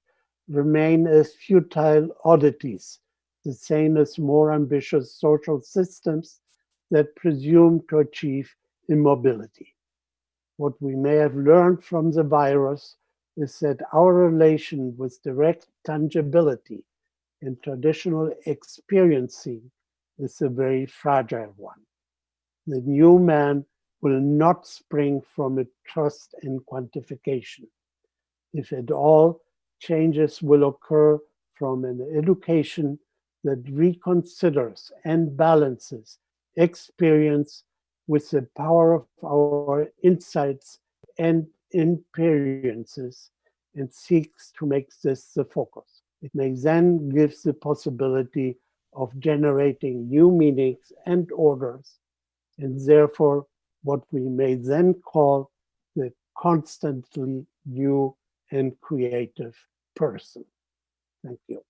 remain as futile oddities, the same as more ambitious social systems that presume to achieve immobility. What we may have learned from the virus is that our relation with direct tangibility and traditional experiencing is a very fragile one. The new man will not spring from a trust in quantification. If at all, changes will occur from an education that reconsiders and balances experience with the power of our insights and experiences and seeks to make this the focus. It may then give the possibility of generating new meanings and orders, and therefore what we may then call the constantly new and creative person. Thank you.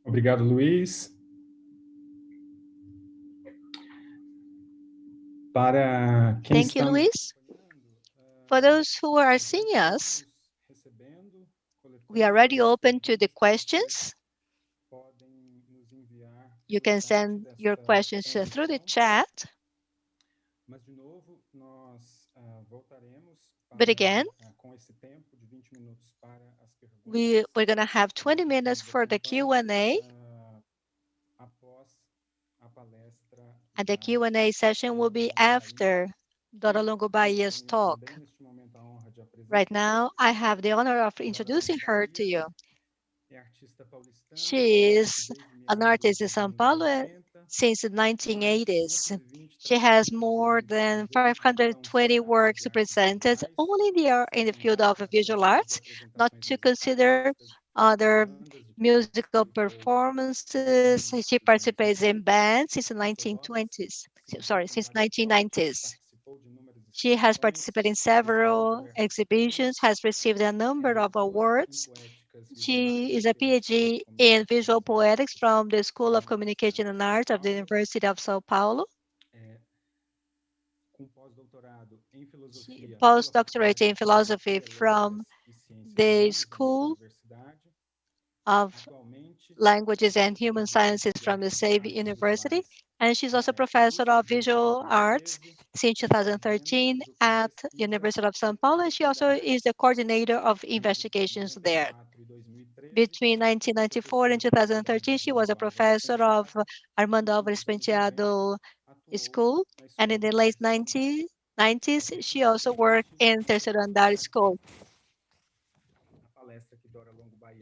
Obrigado, Luiz. Para quem Thank you, Luis. For those who are seeing us, we are already open to the questions. You can send your questions through the chat. But again, we're going to have 20 minutes for the Q&A. And the Q&A session will be after Dora Longo Bahia's talk. Right now, I have the honor of introducing her to you. She is an artist in São Paulo since the 1980s. She has more than 520 works presented only in the field of visual arts, not to consider other musical performances. She participates in bands since the 1990s. She has participated in several exhibitions, has received a number of awards. She is a PhD in visual poetics from the School of Communication and Art of the University of São Paulo. Postdoctorate in philosophy from the School of Languages and Human Sciences from the same university. And she's also professor of visual arts since 2013 at University of São Paulo. And she also is the coordinator of investigations there. Between 1994 and 2013, she was a professor of Armando Alves Penteado School. And in the late 90s, she also worked in Terceiro Andar School.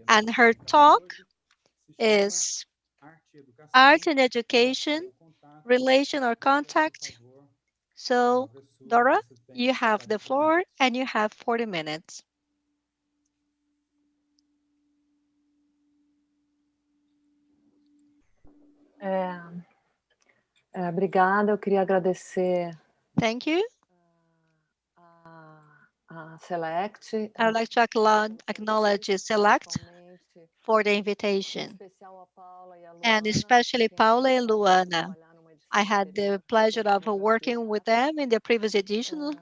And her talk is Art and Education, Relation or Contact. So, Dora, you have the floor and you have 40 minutes. Obrigada, eu queria agradecer Thank you. a seLecT. I would like to acknowledge seLecT for the invitation, and especially Paula and Luana. I had the pleasure of working with them in the previous edition.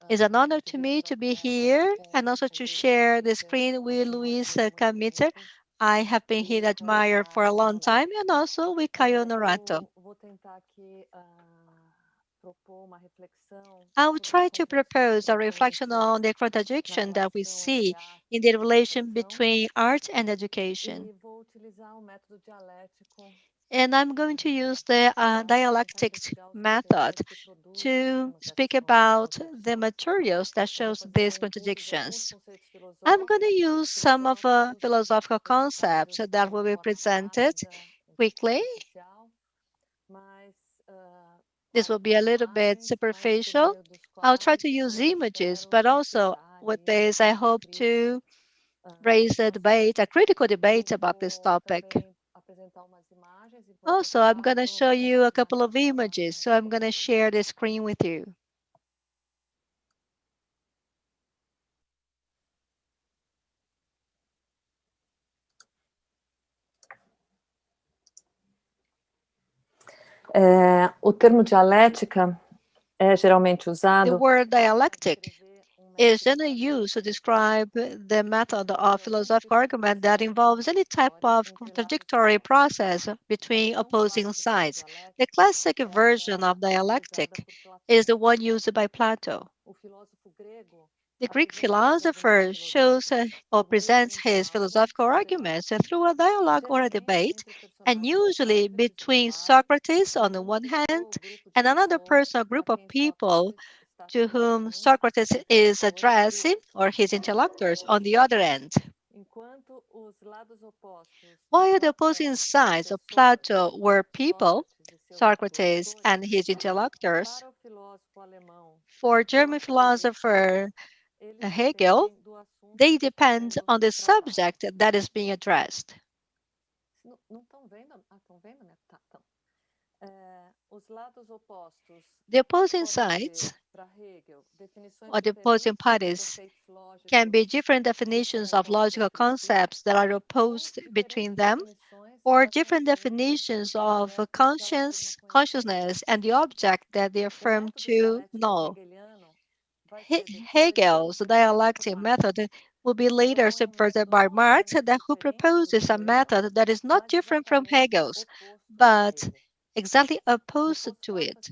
It's an honor to me to be here and also to share the screen with Luis Camnitzer. I have been his admirer for a long time, and also with Caio Norato. I will try to propose a reflection on the contradiction that we see in the relation between art and education. And I'm going to use the dialectic method to speak about the materials that shows these contradictions. I'm going to use some of philosophical concepts that will be presented quickly. This will be a little bit superficial. I'll try to use images, but also with this, I hope to raise a debate, a critical debate about this topic. Also, I'm going to show you a couple of images, so I'm going to share the screen with you. O termo dialética é geralmente usado. The word dialectic is generally used to describe the method of philosophical argument that involves any type of contradictory process between opposing sides. The classic version of dialectic is the one used by Plato. The Greek philosopher shows or presents his philosophical arguments through a dialogue or a debate, and usually between Socrates on the one hand and another person or group of people to whom Socrates is addressing, or his interlocutors, on the other end. While the opposing sides of Plato were people, Socrates and his interlocutors, for German philosopher Hegel, they depend on the subject that is being addressed. The opposing sides, or the opposing parties, can be different definitions of logical concepts that are opposed between them, or different definitions of consciousness and the object that they affirm to know. Hegel's dialectic method will be later subverted by Marx, who proposes a method that is not different from Hegel's, but exactly opposed to it.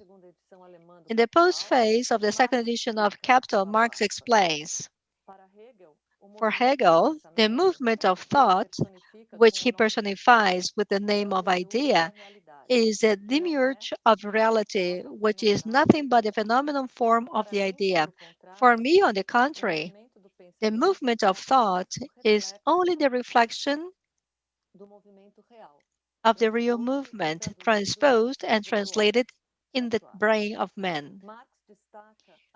In the postface of the second edition of Capital, Marx explains, for Hegel, the movement of thought, which he personifies with the name of idea, is a demiurge of reality, which is nothing but a phenomenal form of the idea. For me, on the contrary, the movement of thought is only the reflection of the real movement, transposed and translated in the brain of man.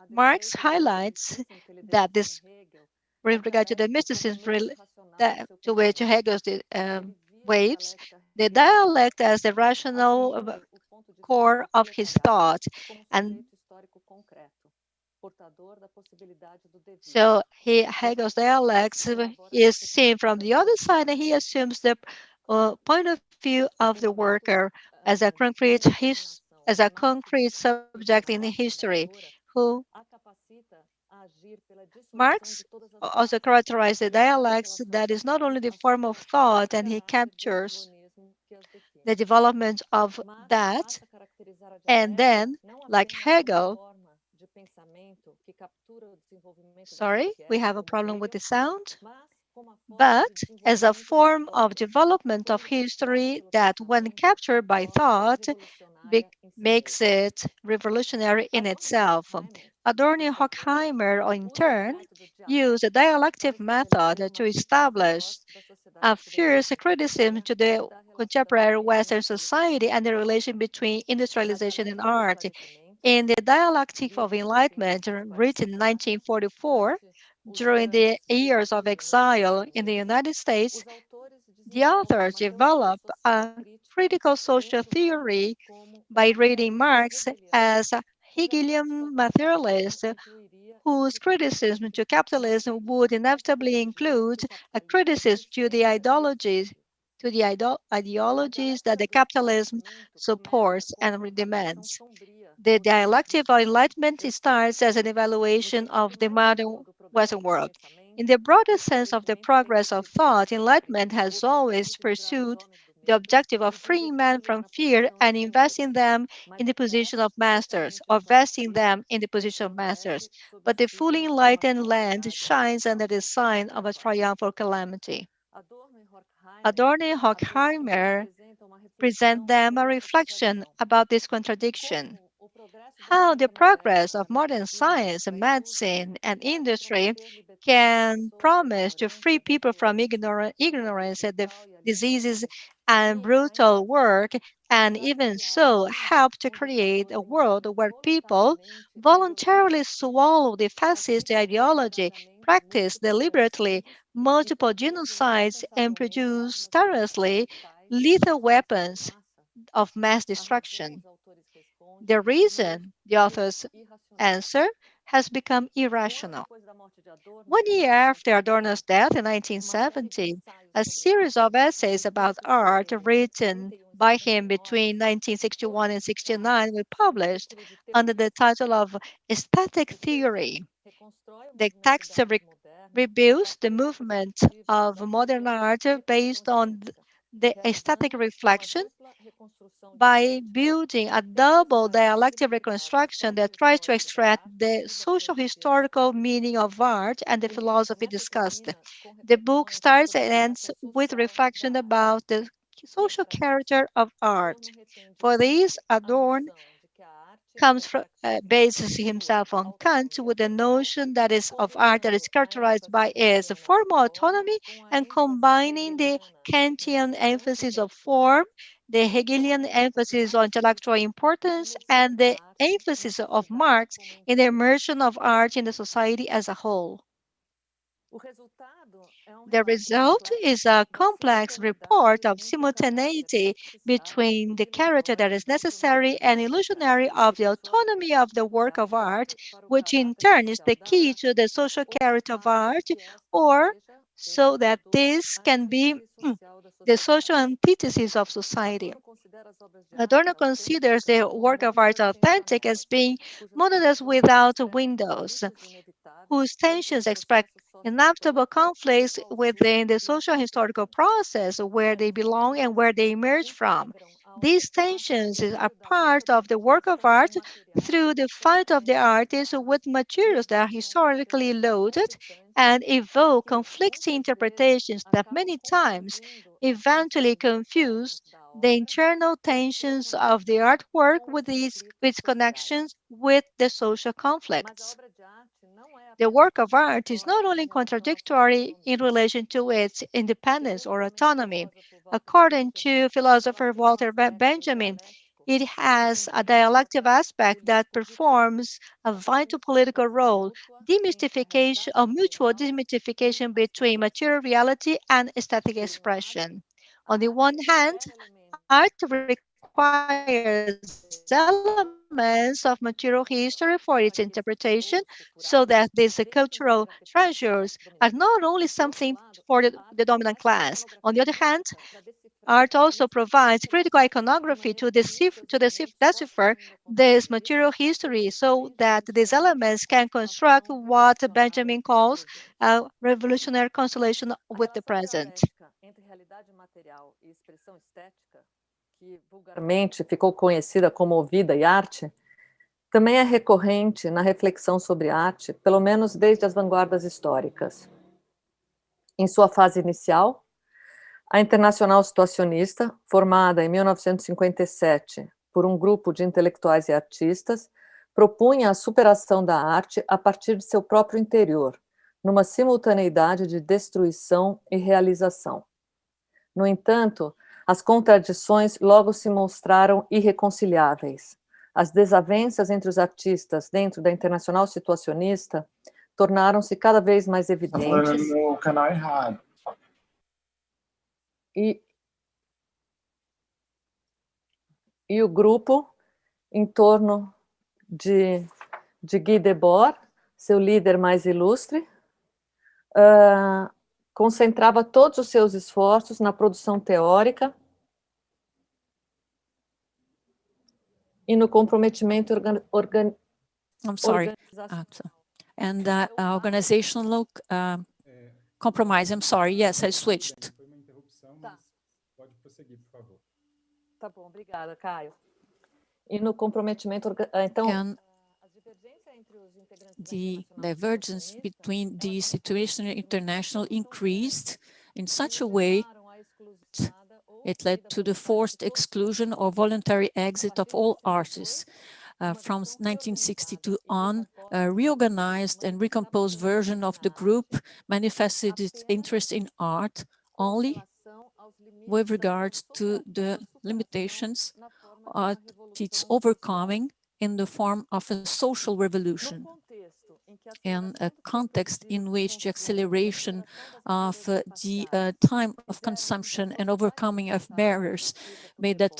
Marx highlights that this, with regard to the mysticism to which Hegel waves, the dialect as the rational core of his thought, and so Hegel's dialects is seen from the other side, and he assumes the point of view of the worker as a concrete subject in history, who Marx also characterized the dialects that is not only the form of thought, and he captures the development of that, and then, like Hegel, sorry, we have a problem with the sound, but as a form of development of history that, when captured by thought, makes it revolutionary in itself. Adorno and Horkheimer, in turn, used a dialectic method to establish a fierce criticism to the contemporary Western society and the relation between industrialization and art. In the Dialectic of Enlightenment, written in 1944, during the years of exile in the United States, the authors developed a critical social theory by reading Marx as a Hegelian materialist whose criticism to capitalism would inevitably include a criticism to the ideologies that the capitalism supports and demands. The dialectic of enlightenment starts as an evaluation of the modern Western world. In the broader sense of the progress of thought, enlightenment has always pursued the objective of freeing men from fear and investing them in the position of masters, or vesting them in the position of masters. But the fully enlightened land shines under the sign of a triumphal calamity. Adorno and Horkheimer present them a reflection about this contradiction. How the progress of modern science, medicine, and industry can promise to free people from ignorance and diseases and brutal work, and even so help to create a world where people voluntarily swallow the fascist ideology, practice deliberately multiple genocides, and produce tirelessly lethal weapons of mass destruction. The reason, the authors answer, has become irrational. 1 year after Adorno's death in 1970, a series of essays about art written by him between 1961 and 69 were published under the title of Aesthetic Theory. The text rebuilds the movement of modern art based on the aesthetic reflection by building a double dialectic reconstruction that tries to extract the social historical meaning of art and the philosophy discussed. The book starts and ends with reflection about the social character of art. For this, Adorno bases himself on Kant with the notion that is of art that is characterized by its formal autonomy and combining the Kantian emphasis of form, the Hegelian emphasis on intellectual importance, and the emphasis of Marx in the immersion of art in the society as a whole. The result is a complex report of simultaneity between the character that is necessary and illusionary of the autonomy of the work of art, which in turn is the key to the social character of art, or so that this can be the social antithesis of society. Adorno considers the work of art authentic as being monodas without windows, whose tensions express inevitable conflicts within the social historical process where they belong and where they emerge from. These tensions are part of the work of art through the fight of the artist with materials that are historically loaded and evoke conflicting interpretations that many times eventually confuse the internal tensions of the artwork with its connections with the social conflicts. The work of art is not only contradictory in relation to its independence or autonomy. According to philosopher Walter Benjamin, it has a dialectic aspect that performs a vital political role, demystification or mutual demystification between material reality and aesthetic expression. On the one hand, art requires elements of material history for its interpretation so that these cultural treasures are not only something for the dominant class. On the other hand, art also provides critical iconography to decipher this material history so that these elements can construct what Benjamin calls a revolutionary constellation with the present. que vulgarmente ficou conhecida como vida e arte, também é recorrente na reflexão sobre arte, pelo menos desde as vanguardas históricas. Em sua fase inicial, a Internacional Situacionista, formada em 1957 por um grupo de intelectuais e artistas, propunha a superação da arte a partir de seu próprio interior, numa simultaneidade de destruição e realização. No entanto, as contradições logo se mostraram irreconciliáveis. As desavenças entre os artistas dentro da Internacional Situacionista tornaram-se cada vez mais evidentes. Tá falando no canal errado. E o grupo, em torno de Guy Debord, seu líder mais ilustre, concentrava todos os seus esforços na produção teórica e no comprometimento organizational compromise. I'm sorry, yes, I switched. Foi uma interrupção, mas pode prosseguir, por favor. Tá bom, obrigada, Caio. E no comprometimento, então, the divergence between the Situation International increased in such a way it led to the forced exclusion or voluntary exit of all artists. From 1962 on, a reorganized and recomposed version of the group manifested its interest in art only with regards to the limitations of its overcoming in the form of a social revolution. In a context in which the acceleration of the time of consumption and overcoming of barriers made that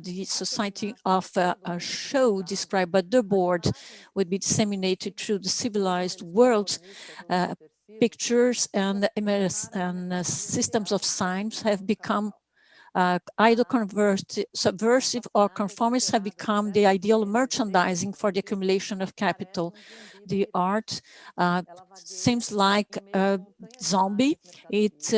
the society of a show described by Debord would be disseminated through the civilized world, pictures and images and systems of signs have become either subversive or conformist, have become the ideal merchandising for the accumulation of capital. The art seems like a zombie. It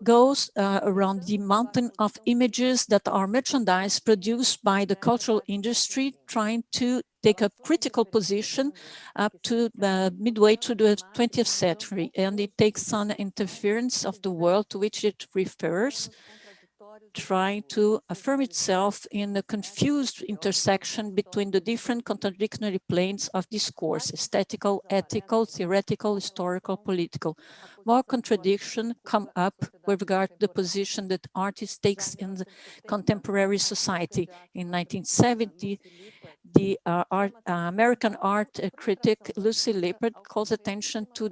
goes around the mountain of images that are merchandise produced by the cultural industry, trying to take a critical position up to midway to the 20th century. And it takes on interference of the world to which it refers, trying to affirm itself in a confused intersection between the different contradictory planes of discourse: aesthetical, ethical, theoretical, historical, political. More contradiction come up with regard to the position that artists takes in the contemporary society. In 1970, the American art critic Lucy Lippert calls attention to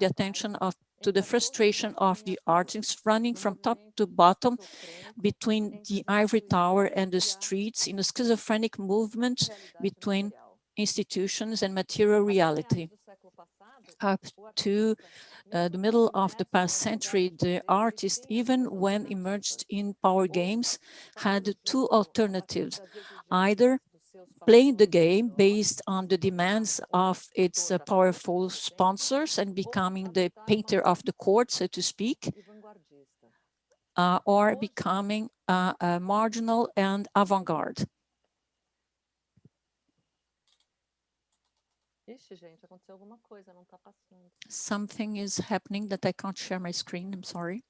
the frustration of the artists running from top to bottom between the ivory tower and the streets in a schizophrenic movement between institutions and material reality. Up to the middle of the past century, the artists, even when immersed in power games, had two alternatives: either playing the game based on the demands of its powerful sponsors and becoming the painter of the court, so to speak, or becoming marginal and avant-garde. Something is happening that I can't share my screen, I'm sorry.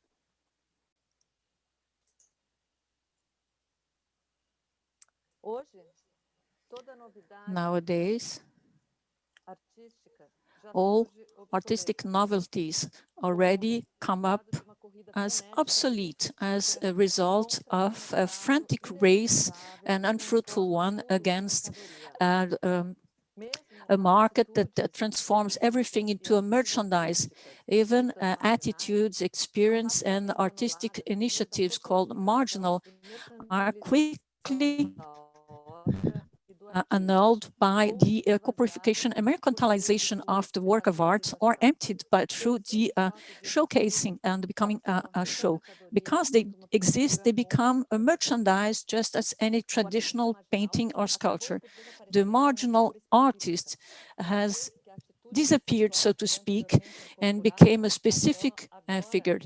Nowadays, all artistic novelties already come up as obsolete as a result of a frantic race, an unfruitful one, against a market that transforms everything into a merchandise. Even attitudes, experience, and artistic initiatives called marginal are quickly annulled by the corporification and mercantilization of the work of art, or emptied through the showcasing and becoming a show. Because they exist, they become a merchandise just as any traditional painting or sculpture. The marginal artist has disappeared, so to speak, and became a specific figure.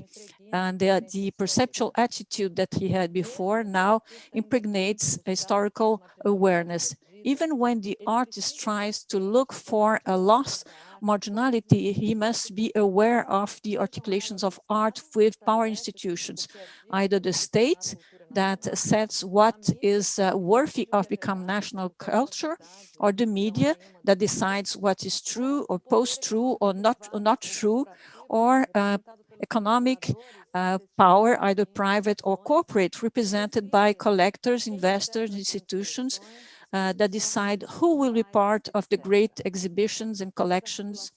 and the perceptual attitude that he had before now impregnates historical awareness. Even when the artist tries to look for a lost marginality, he must be aware of the articulations of art with power institutions, either the state that sets what is worthy of become national culture, or the media that decides what is true or post-true or not true, or economic power, either private or corporate, represented by collectors, investors, institutions that decide who will be part of the great exhibitions and collections.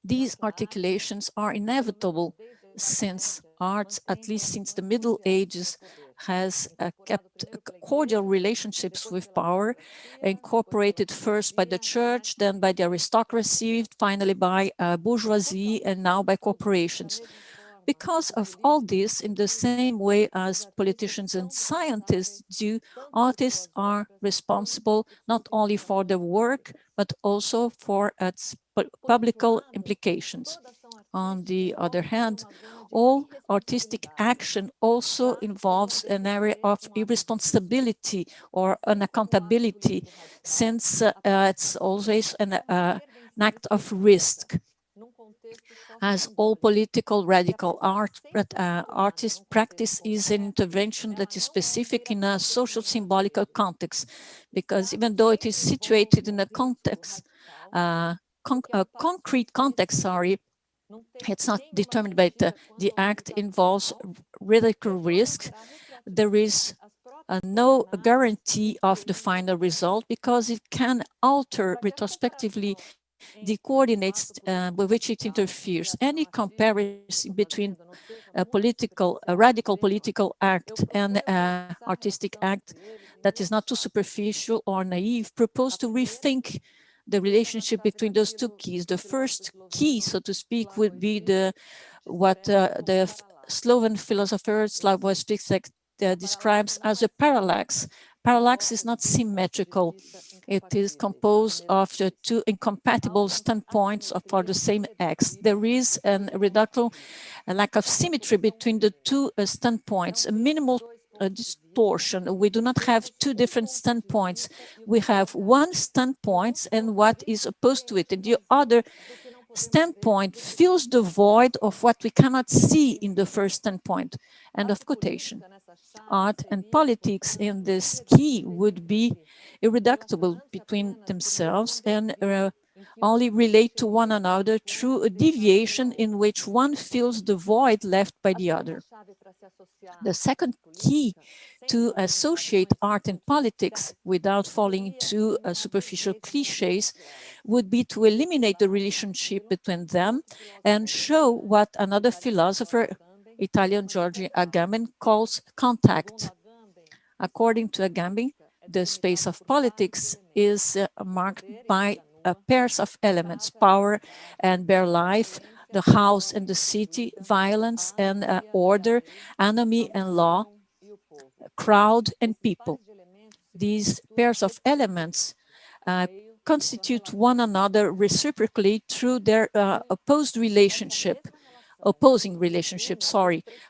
These articulations are inevitable since art, at least since the Middle Ages, has kept cordial relationships with power, incorporated first by the church, then by the aristocracy, finally by bourgeoisie, and now by corporations. Because of all this, in the same way as politicians and scientists do, artists are responsible not only for their work, but also for its publical implications. On the other hand, all artistic action also involves an area of irresponsibility or unaccountability, since it's always an act of risk. As all political radical artist practice is an intervention that is specific in a social symbolical context, because even though it is situated in a context, concrete context, sorry, it's not determined by the act involves radical risk. There is no guarantee of the final result because it can alter retrospectively the coordinates with which it interferes. Any comparison between a radical political act and artistic act that is not too superficial or naive propose to rethink the relationship between those two keys. The first key, so to speak, would be what the Sloven philosopher Slavoj Zizek describes as a parallax. Parallax is not symmetrical. It is composed of the two incompatible standpoints for the same X. There is a lack of symmetry between the two standpoints, a minimal distortion. We do not have two different standpoints. We have one standpoint and what is opposed to it, and the other standpoint fills the void of what we cannot see in the first standpoint. End of quotation. Art and politics in this key would be irreducible between themselves and only relate to one another through a deviation in which one fills the void left by the other. The second key to associate art and politics without falling into superficial cliches would be to eliminate the relationship between them and show what another philosopher, Italian Giorgio Agamben, calls contact. According to Agamben, the space of politics is marked by pairs of elements: power and bare life, the house and the city, violence and order, enemy and law, crowd and people. These pairs of elements constitute one another reciprocally through their opposing relationship.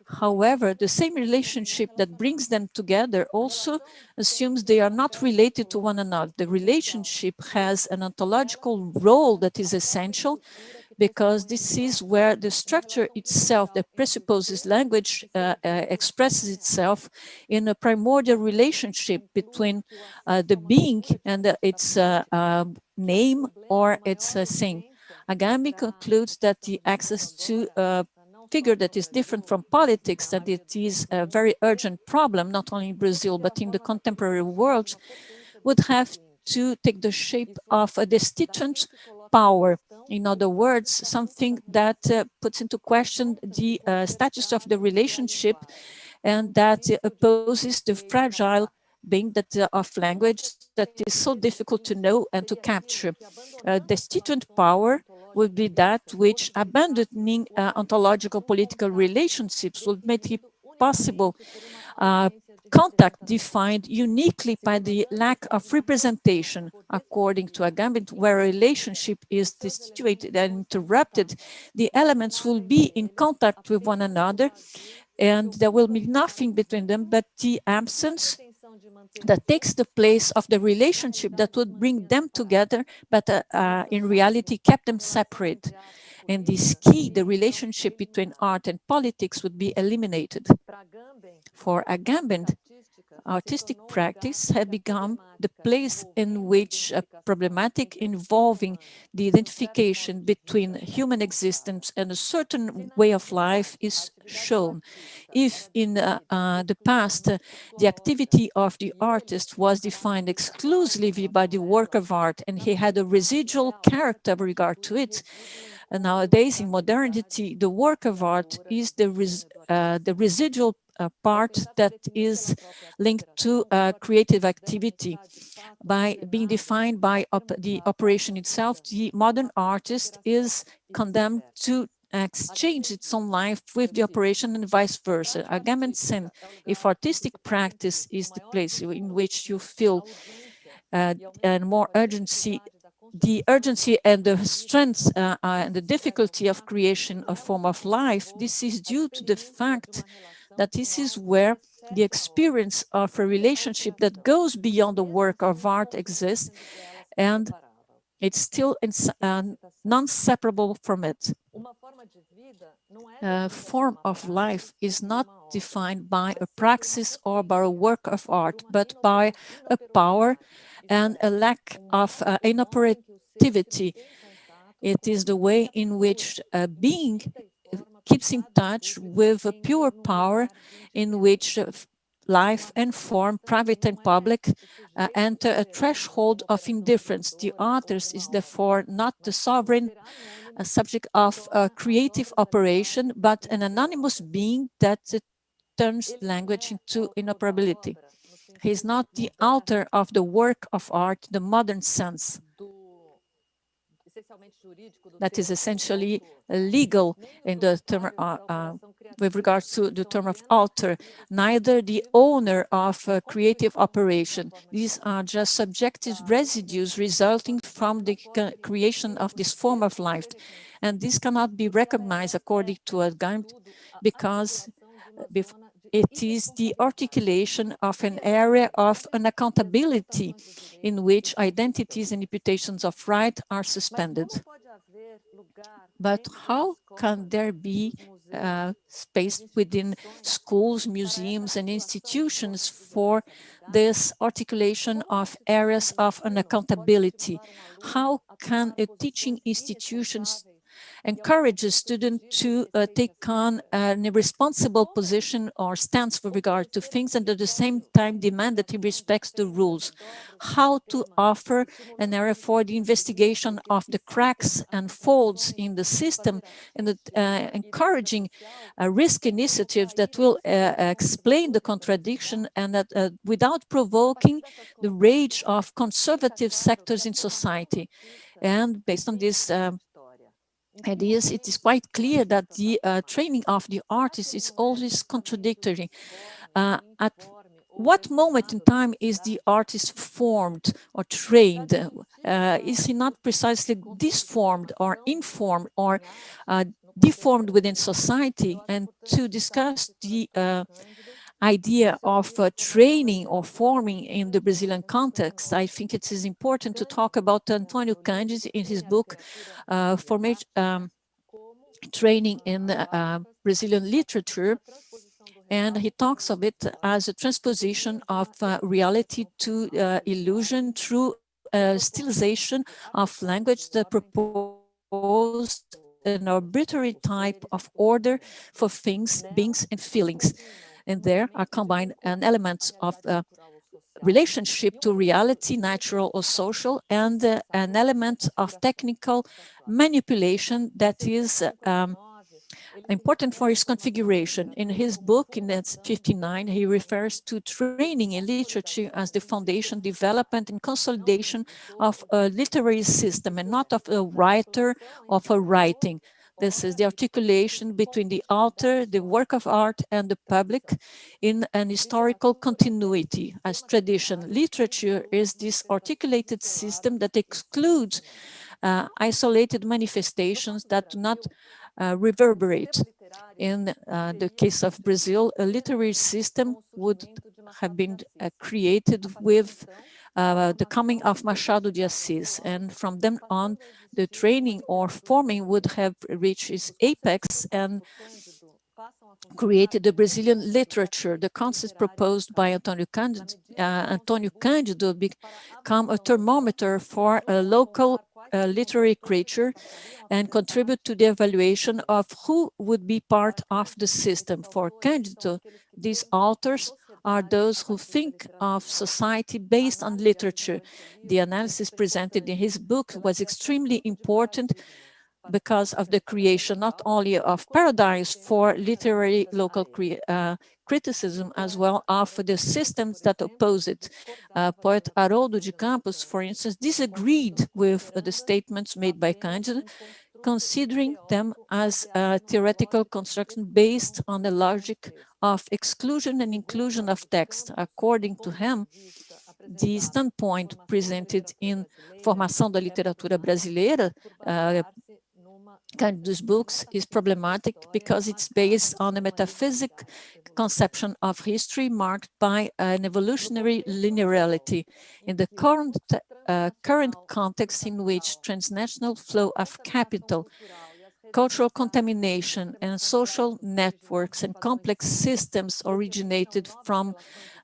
However, the same relationship that brings them together also assumes they are not related to one another. The relationship has an ontological role that is essential, because this is where the structure itself that presupposes language expresses itself in a primordial relationship between the being and its name or its thing. Agamben concludes that the access to a figure that is different from politics, that it is a very urgent problem, not only in Brazil, but in the contemporary world, would have to take the shape of a destituent power. In other words, something that puts into question the status of the relationship and that opposes the fragile being of language that is so difficult to know and to capture. Destituent power would be that which, abandoning ontological political relationships, would make it possible contact defined uniquely by the lack of representation, according to Agamben, where a relationship is destituted and interrupted, the elements will be in contact with one another, and there will be nothing between them but the absence that takes the place of the relationship that would bring them together, but in reality kept them separate. And this key, the relationship between art and politics, would be eliminated. For Agamben, artistic practice had become the place in which a problematic involving the identification between human existence and a certain way of life is shown. If in the past, the activity of the artist was defined exclusively by the work of art and he had a residual character with regard to it, nowadays in modernity, the work of art is the residual part that is linked to creative activity. By being defined by the operation itself, the modern artist is condemned to exchange its own life with the operation and vice versa. Agamben said, if artistic practice is the place in which you feel and more urgency, the urgency and the strength and the difficulty of creation a form of life, this is due to the fact that this is where the experience of a relationship that goes beyond the work of art exists, and it's still non-separable from it. A form of life is not defined by a praxis or by a work of art, but by a power and a lack of inoperativity. It is the way in which a being keeps in touch with a pure power in which life and form, private and public, enter a threshold of indifference. The artist is therefore not the sovereign subject of a creative operation, but an anonymous being that turns language into inoperability. He is not the author of the work of art, the modern sense. That is essentially legal in the term with regards to the term of author, neither the owner of a creative operation. These are just subjective residues resulting from the creation of this form of life. And this cannot be recognized according to Agamben because it is the articulation of an area of unaccountability in which identities and imputations of right are suspended. But how can there be space within schools, museums, and institutions for this articulation of areas of unaccountability? How can a teaching institution encourage a student to take on a responsible position or stance with regard to things, and at the same time demand that he respects the rules? How to offer an area for the investigation of the cracks and folds in the system, and encouraging risk initiatives that will explain the contradiction and that without provoking the rage of conservative sectors in society. And based on this ideas, it is quite clear that the training of the artist is always contradictory. At what moment in time is the artist formed or trained? Is he not precisely disformed or informed or deformed within society? And to discuss the idea of training or forming in the Brazilian context, I think it is important to talk about Antonio Cândido in his book, Training in Brazilian Literature. And he talks of it as a transposition of reality to illusion through stylization of language that proposed an arbitrary type of order for things, beings, and feelings. And there are combined elements of relationship to reality, natural or social, and an element of technical manipulation that is important for his configuration. In his book, in 59, he refers to training in literature as the foundation, development, and consolidation of a literary system, and not of a writer of a writing. This is the articulation between the author, the work of art, and the public in an historical continuity as tradition. Literature is this articulated system that excludes isolated manifestations that do not reverberate. In the case of Brazil, a literary system would have been created with the coming of Machado de Assis, and from then on, the training or forming would have reached its apex and created the Brazilian literature. The concept proposed by Antonio Cândido become a thermometer for a local literary creature and contribute to the evaluation of who would be part of the system. For Cândido, these authors are those who think of society based on literature. The analysis presented in his book was extremely important because of the creation not only of paradigms for literary local criticism, as well as the systems that oppose it. Poet Haroldo de Campos, for instance, disagreed with the statements made by Cândido, considering them as a theoretical construction based on the logic of exclusion and inclusion of text. According to him, the standpoint presented in Formação da Literatura Brasileira, Cândido's books, is problematic because it's based on a metaphysic conception of history marked by an evolutionary linearity. In the current context in which transnational flow of capital, cultural contamination, and social networks and complex systems originated from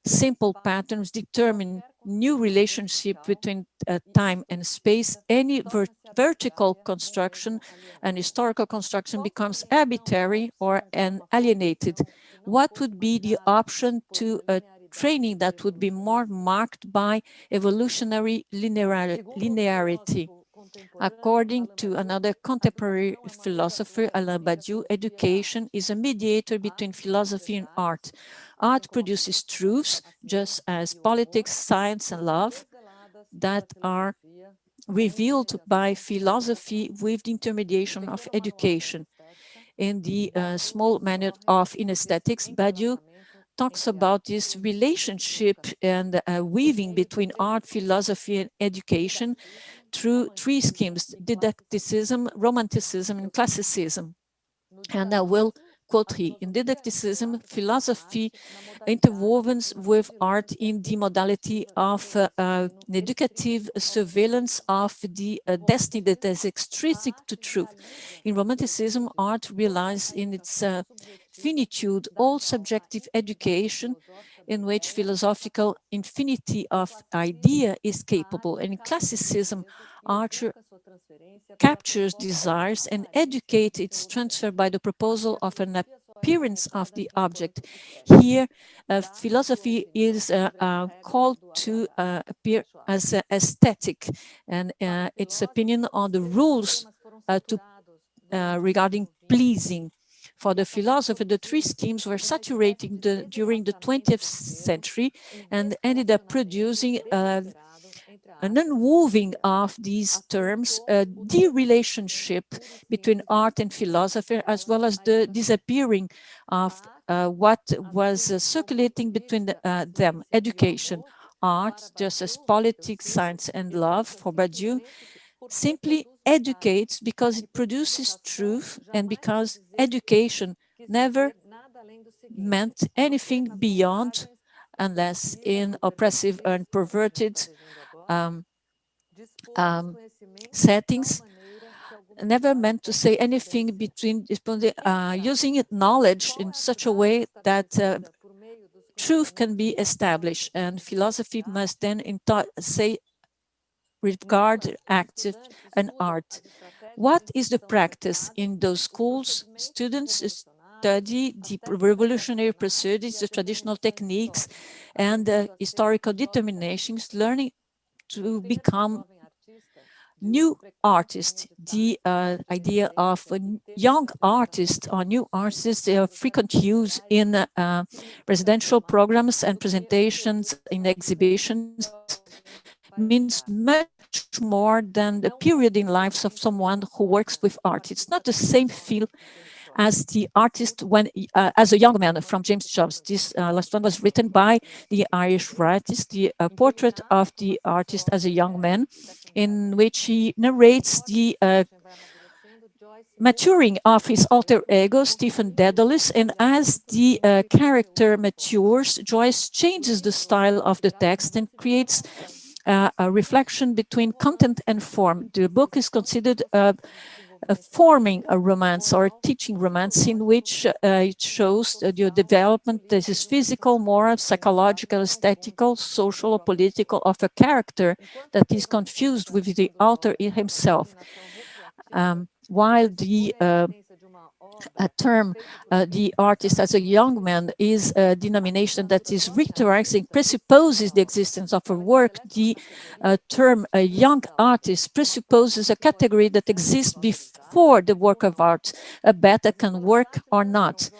simple patterns determine new relationship between time and space, any vertical construction and historical construction becomes arbitrary or alienated. What would be the option to a training that would be more marked by evolutionary linearity? According to another contemporary philosopher, Alain Badiou, education is a mediator between philosophy and art. Art produces truths, just as politics, science, and love, that are revealed by philosophy with the intermediation of education. In the small manual of Aesthetics, Badiou talks about this relationship and weaving between art, philosophy, and education through three schemes: didacticism, romanticism, and classicism. And I will quote here: in didacticism, philosophy interwoven with art in the modality of educative surveillance of the destiny that is extrinsic to truth. In romanticism, art realizes in its finitude all subjective education in which philosophical infinity of idea is capable. And in classicism, art captures desires and educates its transfer by the proposal of an appearance of the object. Here, philosophy is called to appear as aesthetic, and its opinion on the rules regarding pleasing. For the philosopher, the three schemes were saturating during the 20th century and ended up producing an unwoven of these terms, the relationship between art and philosophy, as well as the disappearing of what was circulating between them: education, art, just as politics, science, and love. For Badiou, simply educates because it produces truth, and because education never meant anything beyond, unless in oppressive and perverted settings, never meant to say anything between using knowledge in such a way that truth can be established, and philosophy must then say regard active and art. What is the practice in those schools? Students study the revolutionary procedures, the traditional techniques, and historical determinations, learning to become new artists. The idea of a young artist or new artists frequent use in residential programs and presentations in exhibitions means much more than the period in lives of someone who works with art. It's not the same feel as the artist when as a young man from James Joyce. This last one was written by the Irish artist, the portrait of the artist as a young man, in which he narrates the maturing of his alter ego, Stephen Dedalus, and as the character matures, Joyce changes the style of the text and creates a reflection between content and form. The book is considered forming a romance or teaching romance in which it shows the development that is physical, moral, psychological, aesthetical, social, or political of a character that is confused with the author himself. While the term the artist as a young man is a denomination that is retroacting, presupposes the existence of a work, the term a young artist presupposes a category that exists before the work of art, a bet that can work or not.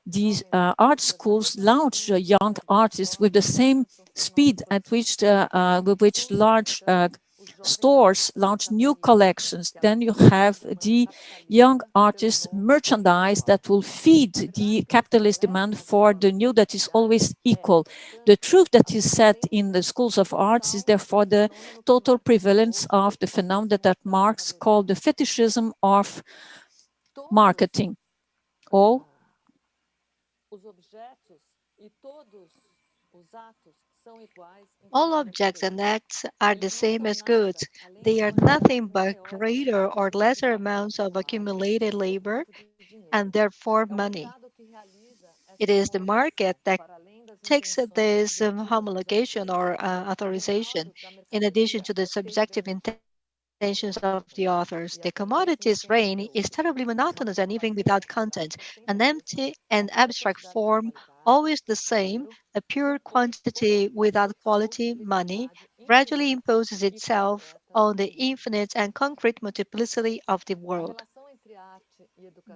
These art schools launch young artists with the same speed at which with which large stores launch new collections. Then you have the young artists merchandise that will feed the capitalist demand for the new that is always equal. The truth that is set in the schools of arts is therefore the total prevalence of the phenomenon that Marx called the fetishism of marketing. All objects and acts are the same as goods. They are nothing but greater or lesser amounts of accumulated labor and therefore money. It is the market that takes this homologation or authorization, in addition to the subjective intentions of the authors. The commodities reign is terribly monotonous and even without content, an empty and abstract form, always the same, a pure quantity without quality, money, gradually imposes itself on the infinite and concrete multiplicity of the world.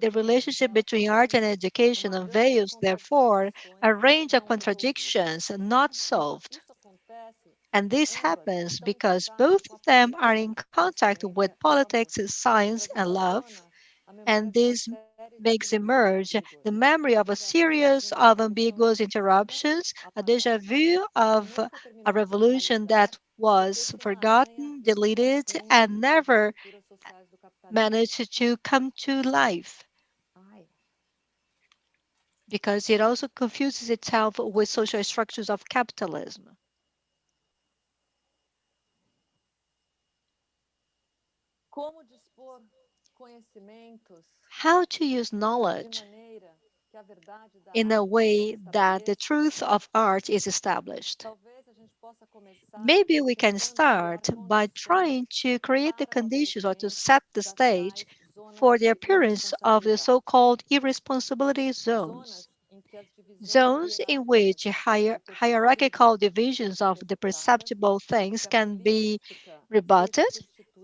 The relationship between art and education unveils, therefore, a range of contradictions not solved. And this happens because both of them are in contact with politics, science, and love, and this makes emerge the memory of a series of ambiguous interruptions, a déjà vu of a revolution that was forgotten, deleted, and never managed to come to life, because it also confuses itself with social structures of capitalism. How to use knowledge in a way that the truth of art is established. Maybe we can start by trying to create the conditions or to set the stage for the appearance of the so-called irresponsibility zones. Zones in which hierarchical divisions of the perceptible things can be rebutted,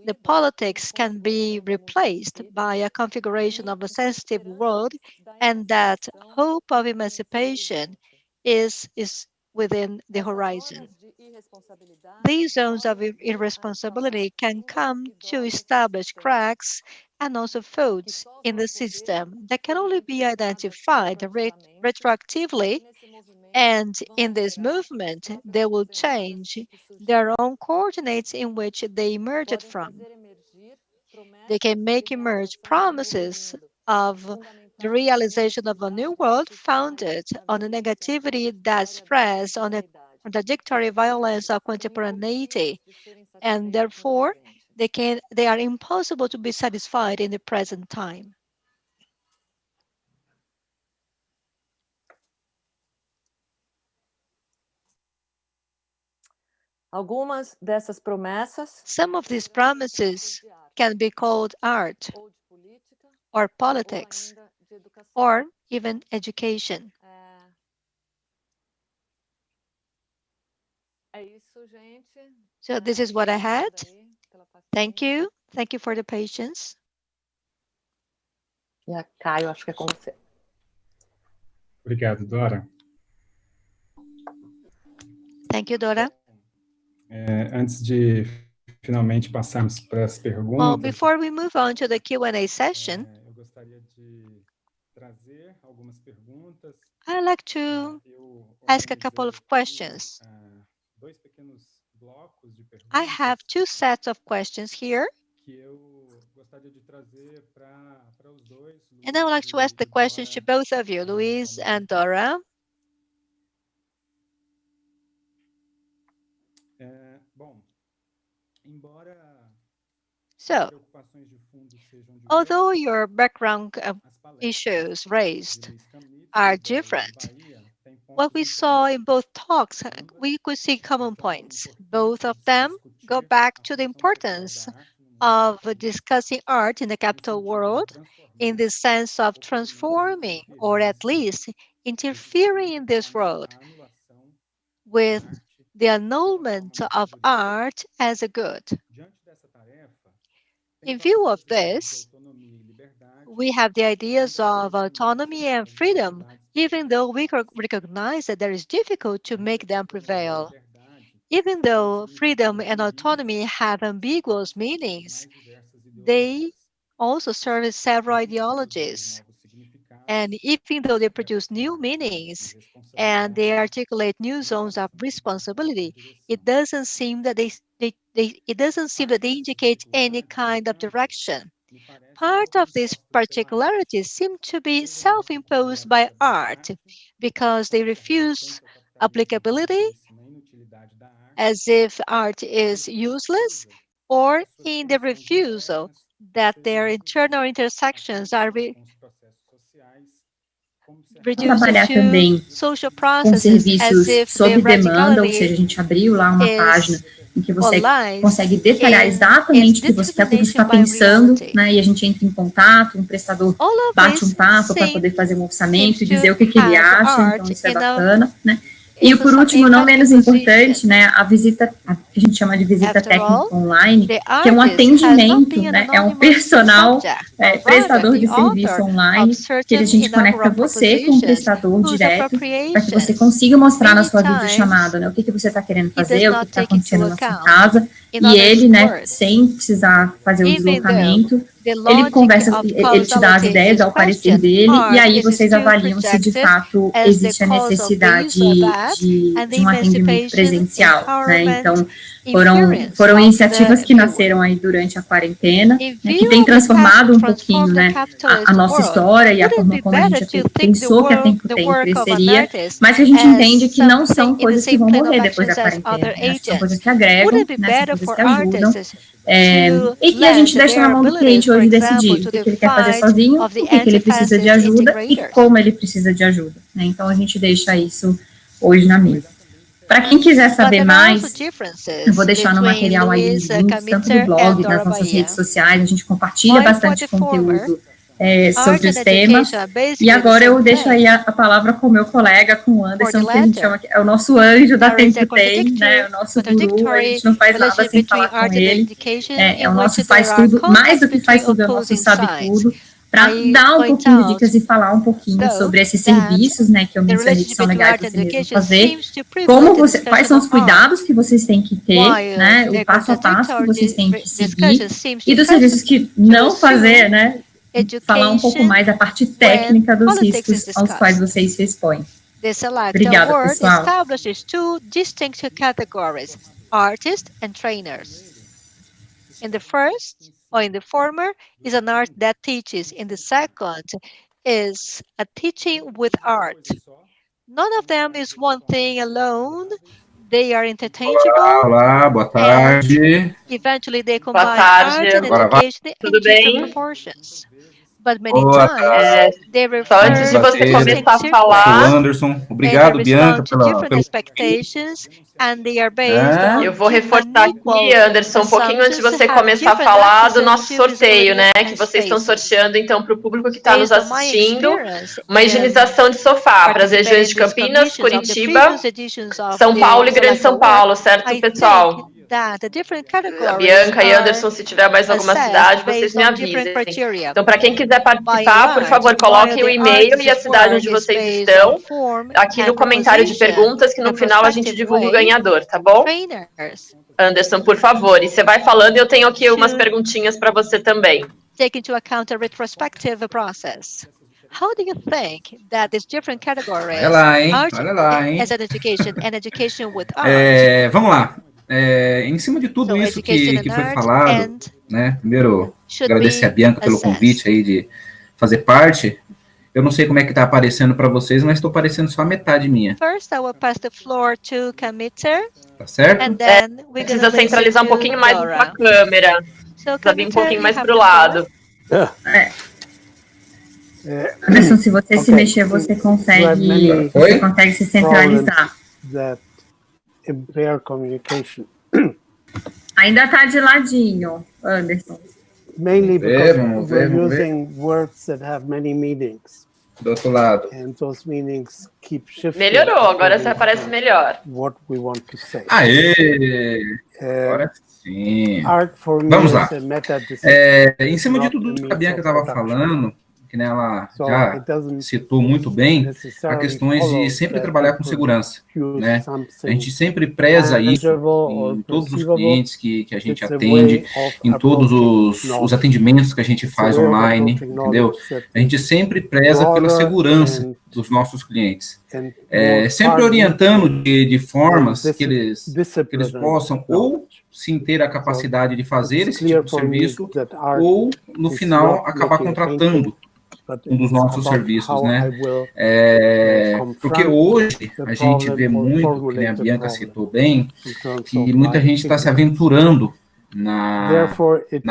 the politics can be replaced by a configuration of a sensitive world, and that hope of emancipation is within the horizon. These zones of irresponsibility can come to establish cracks and also faults in the system that can only be identified retroactively, and in this movement, they will change their own coordinates in which they emerged from. They can make emerge promises of the realization of a new world founded on the negativity that spreads on the contradictory violence of contemporaneity, and therefore they are impossible to be satisfied in the present time. Algumas dessas promessas Some of these promises can be called art or politics or even education. So this is what I had. Thank you. Thank you for the patience. E a Caio, acho que é com você. Obrigado, Dora. Thank you, Dora. Antes de finalmente passarmos para as perguntas, Well, before we move on to the Q&A session, eu gostaria de trazer algumas perguntas. I'd like to Eu ask a couple of questions. dois pequenos blocos de I perguntas have two sets of questions here, que eu gostaria de trazer para os dois. and I would like to ask the questions to both of you, Luis and Dora. Bom, embora So, preocupações de fundo sejam although your background as palestras issues raised de Luis Camnitzer are e Dora de different, Bahia têm what pontos we em saw comum. in both talks, we could see common points. Both of them go back to the importance of discussing art in the capital world in the sense of transforming, or at least interfering in this world with the annulment of art as a good. In view of this, we have the ideas of autonomy and freedom, even though we recognize that there is difficult to make them prevail. Even though freedom and autonomy have ambiguous meanings, they also serve as several ideologies. And even though they produce new meanings and they articulate new zones of responsibility, it doesn't seem that they indicate any kind of direction. Part of these particularities seem to be self-imposed by art because they refuse applicability, as if art is useless, or in the refusal that their internal intersections are reduced trabalhar to também social com processes as serviços if sob their demanda, ou seja, a radicality gente abriu lá uma página is em que or você lies consegue detalhar in exatamente o que você discrimination está by pensando, reality. né? E a gente entra em contato, um prestador All of bate um this papo para poder fazer um orçamento e seems dizer to o que ele have acha, art então isso é in a bacana, né? E por último, não menos importante, né, a visita, que a gente chama de visita After all, técnica online, the que é um artist has not atendimento, been an né, é um anonymous personal subject, but rather prestador de the serviço author online, of que a certain gente conecta inaugural você com o propositions prestador whose direto, para que você appropriations consiga mostrar na sua many videochamada, times né, o que você está querendo it does fazer, o que not está take into acontecendo na sua account. casa, In e other ele, né, words, sem precisar fazer o even though deslocamento, the ele logic conversa, of ele te dá as causality ideias, is dá o parecer questioned, dele, e art aí is vocês still avaliam se de projected fato as the existe a causal necessidade base of that, and the de um atendimento emancipation, presencial, né? empowerment, Então, inference foram of iniciativas the que viewer. nasceram aí durante a quarentena, In né, que view tem of the transformado um transform pouquinho, the né, capitalist a nossa world, história e a would it forma be como a better gente to think pensou que a Tempo the Tem work of an cresceria, artist mas que a gente as entende que não são something in the coisas que same vão plane of morrer depois da actions as quarentena, other né? Acho que são coisas agents? que Would agregam, it be né, são better coisas for que ajudam, artists e que a gente lend deixa na their mão do cliente abilities, for hoje example, decidir to o que the ele quer fazer fight sozinho, of the o que ele precisa de anti-fascist ajuda e integrators? como ele precisa de ajuda, né? Então a gente deixa isso hoje na mesa. Para quem quiser But saber there are also mais, eu differences vou deixar no between material aí Luis os links, tanto do Camnitzer and blog, das Dora nossas redes Bahia. sociais, a gente compartilha While for bastante the former, conteúdo art sobre and os temas. education are E basically the agora eu same deixo aí thing. a palavra com o meu colega, com o For the Anderson, que a gente latter, chama que é o nosso anjo da there is a Tempo Tem, né, o nosso guru, a gente não faz nada relationship sem between falar com art and ele, education é in o which nosso there faz are tudo, mais conflicts do que faz between tudo, é o nosso opposing sabe sides. tudo, para I dar um point pouquinho de out dicas e falar um pouquinho though sobre esses that serviços, né, que eu the mencionei que relationship são between legais art and você mesmo education fazer, seems to privilege the quais discussion são os of cuidados art, que vocês têm que ter, while né, o the passo a passo que vocês têm que discussion seguir, seems e to dos serviços que não fazer, né, falar um pouco education mais da parte when técnica dos politics is riscos aos quais discussed. vocês se expõem. The seLecT Obrigada, award pessoal. establishes two distinct categories, artists and trainers. In the first, or in the former, is an art that teaches. In the second, is a teaching with art. None of them is one thing alone. They are interchangeable. Olá, boa tarde. Eventually, they Boa combine tarde. art and Agora vai. education in Tudo different bem? proportions. But many Boa times, tarde. they Só refer antes de você to Prazer. distinct começar a Sou o falar, Anderson. and they Obrigado, Bianca, respond to different pelo expectations, and they are based eu on vou reforçar aqui, unequal Anderson, um pouquinho antes de assumptions, você have começar a different falar do access nosso to sorteio, visibility né? Que and vocês estão spaces. sorteando, então, para o público que está nos Based on my assistindo, experience uma in higienização de sofá para as participating regiões in de these Campinas, commissions of the Curitiba, previous editions of São Paulo the e Grande seLecT São award, Paulo, certo, I think pessoal? that the different A categories Bianca e are Anderson, se tiver mais alguma cidade, assessed vocês based me on different avisem. criteria. Então, para quem quiser By and participar, por large, favor, while coloquem o the e-mail e a artist's cidade work onde is vocês based estão on form aqui no and comentário de composition perguntas, que in no a final a gente prospective divulga o way, ganhador, tá bom? trainers Anderson, por favor. E você vai falando e eu tenho aqui umas should perguntinhas para você também. take into account a retrospective process. How do you think that these different categories, Olha lá, hein? art Olha lá, hein? as an education and education with art, Vamos lá. Em cima de tudo so isso education que and foi art falado, and né? Primeiro, should agradecer a be Bianca pelo convite assessed. aí de fazer parte. Eu não sei como é que tá aparecendo para vocês, mas estou aparecendo só a metade minha. First, I will pass the floor to Camnitzer, Tá certo? and then we're Precisa gonna listen centralizar um to pouquinho mais a Dora. câmera. So, Precisa vir um Camnitzer, pouquinho you mais have pro the floor. lado. Anderson, se você se Okay. mexer, você consegue se centralizar. That impair communication. Ainda tá de ladinho, Anderson. Mainly because vamos we're ver. using words that have many meanings. Do outro lado. And those meanings keep shifting. Melhorou, agora você according aparece to melhor. What we want to say. Aê! Agora sim. Art for me Vamos lá. is a meta-discipline. Em cima de not tudo a isso que a means Bianca of estava production. falando, que né, ela So já it doesn't citou muito bem, a necessarily questões de follow sempre that trabalhar we com segurança, produce né? A something gente sempre preza isso tangible or em todos os perceivable. clientes que a gente It's a atende, way of em todos approaching os knowledge. atendimentos que a gente It's a faz way of online, approaching entendeu? knowledge that A gente sempre preza pela broader segurança and- dos nossos clientes. and more Sempre far orientando reaching de formas than que eles disciplinary possam ou knowledge. sim ter a capacidade de fazer It's esse clear tipo de for me serviço, that art ou no is final not acabar making a contratando painting, but um dos it's nossos about serviços, how né? I will Porque confront hoje the a gente problem vê or muito, que nem a formulate the Bianca problem citou bem, in terms que of muita my gente está se ignorance. aventurando na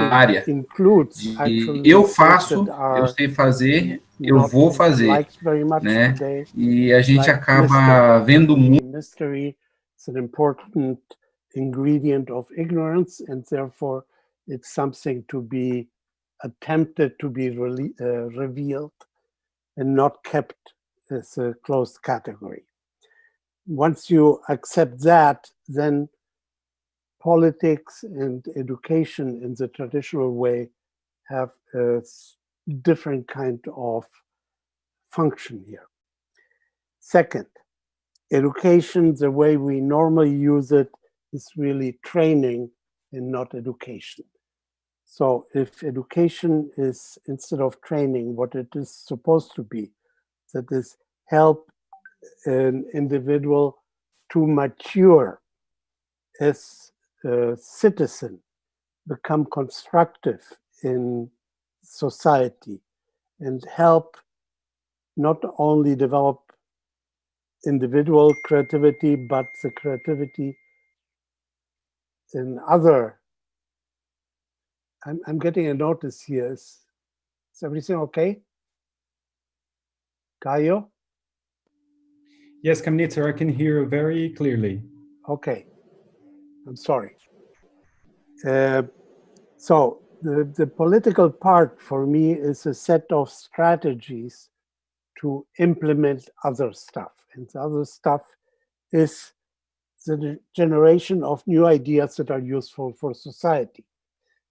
área includes de actually eu things faço, that are eu sei fazer, eu not vou fazer, liked very much né? today, E a gente like acaba vendo muito. mystery is an important ingredient of ignorance, and therefore it's something to be attempted to be revealed and not kept as a closed category. Once you accept that, then politics and education in the traditional way have a different kind of function here. Second, education, the way we normally use it, is really training and not education. So if education is, instead of training, what it is supposed to be, that is help an individual to mature as a citizen, become constructive in society, and help not only develop individual creativity, but the creativity in other. I'm getting a notice here. Is everything okay? Caio? Yes, Camnitzer, I can hear you very clearly. Okay. I'm sorry. So the political part for me is a set of strategies to implement other stuff. And the other stuff is the generation of new ideas that are useful for society.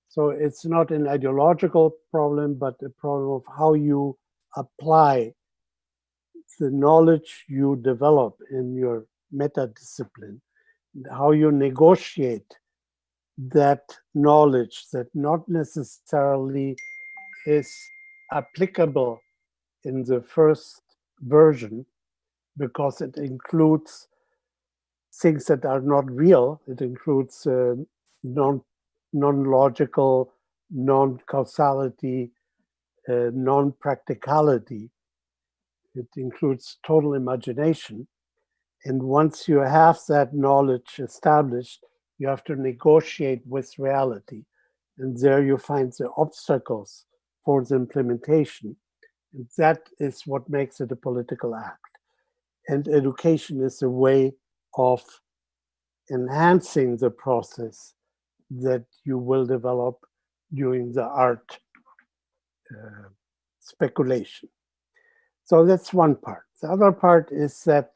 So it's not an ideological problem, but a problem of how you apply the knowledge you develop in your meta-discipline, how you negotiate that knowledge that not necessarily is applicable in the first version, because it includes things that are not real. It includes non-logical, non-causality, non-practicality. It includes total imagination. And once you have that knowledge established, you have to negotiate with reality. And there you find the obstacles for the implementation. And that is what makes it a political act. And education is a way of enhancing the process that you will develop during the art speculation. So that's one part. The other part is that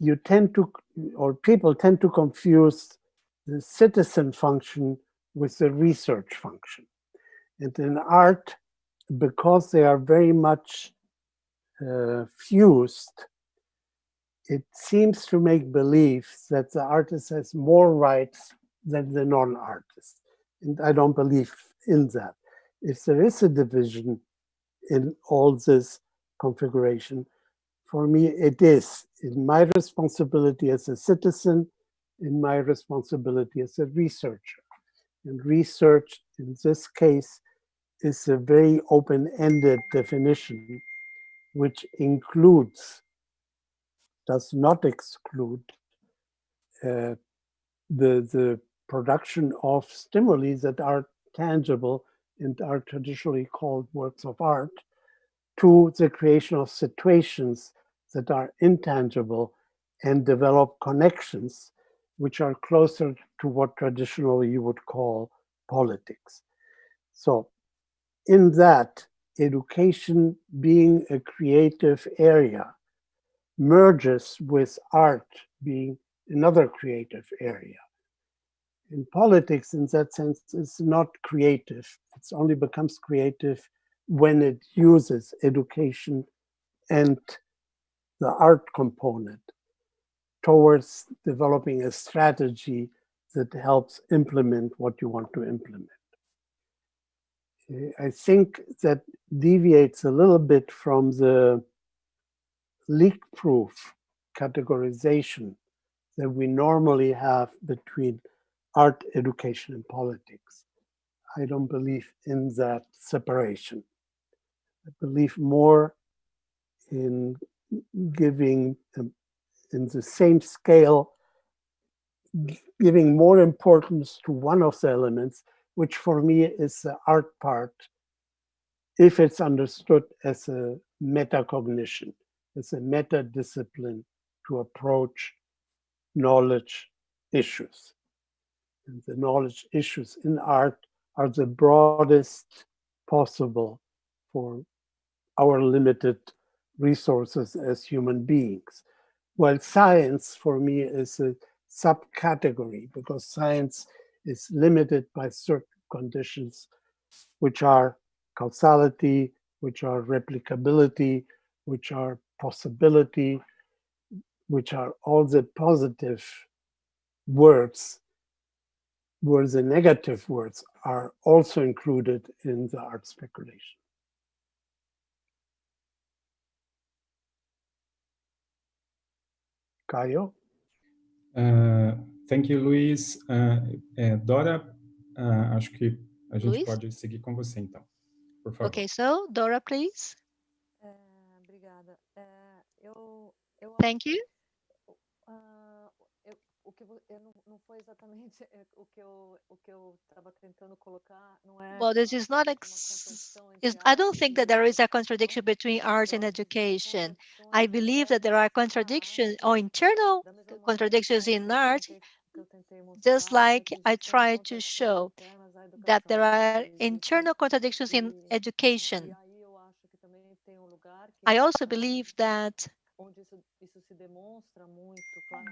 you tend to, or people tend to confuse the citizen function with the research function. And in art, because they are very much fused, it seems to make believe that the artist has more rights than the non-artist. And I don't believe in that. If there is a division in all this configuration, for me, it is in my responsibility as a citizen, in my responsibility as a researcher. And research, in this case, is a very open-ended definition, which includes, does not exclude, the production of stimuli that are tangible and are traditionally called works of art, to the creation of situations that are intangible and develop connections which are closer to what traditionally you would call politics. So in that, education being a creative area merges with art being another creative area. In politics, in that sense, it's not creative. It only becomes creative when it uses education and the art component towards developing a strategy that helps implement what you want to implement. I think that deviates a little bit from the leak-proof categorization that we normally have between art, education, and politics. I don't believe in that separation. I believe more in giving, in the same scale, giving more importance to one of the elements, which for me is the art part, if it's understood as a metacognition, as a meta-discipline to approach knowledge issues. And the knowledge issues in art are the broadest possible for our limited resources as human beings. While science, for me, is a subcategory, because science is limited by certain conditions, which are causality, which are replicability, which are possibility, which are all the positive words, where the negative words are also included in the art speculation. Caio? Thank you, Luiz. Dora, acho que a gente Luiz? pode seguir com você, então. Por favor. Okay, so Dora, please. Obrigada. Thank you. Não foi exatamente o que eu estava tentando colocar. Não é. Well, this is not. I don't think that there is a contradiction between art and education. I believe that there are contradictions or internal contradictions in art, just like I tried to show that there are internal contradictions in education. I also believe that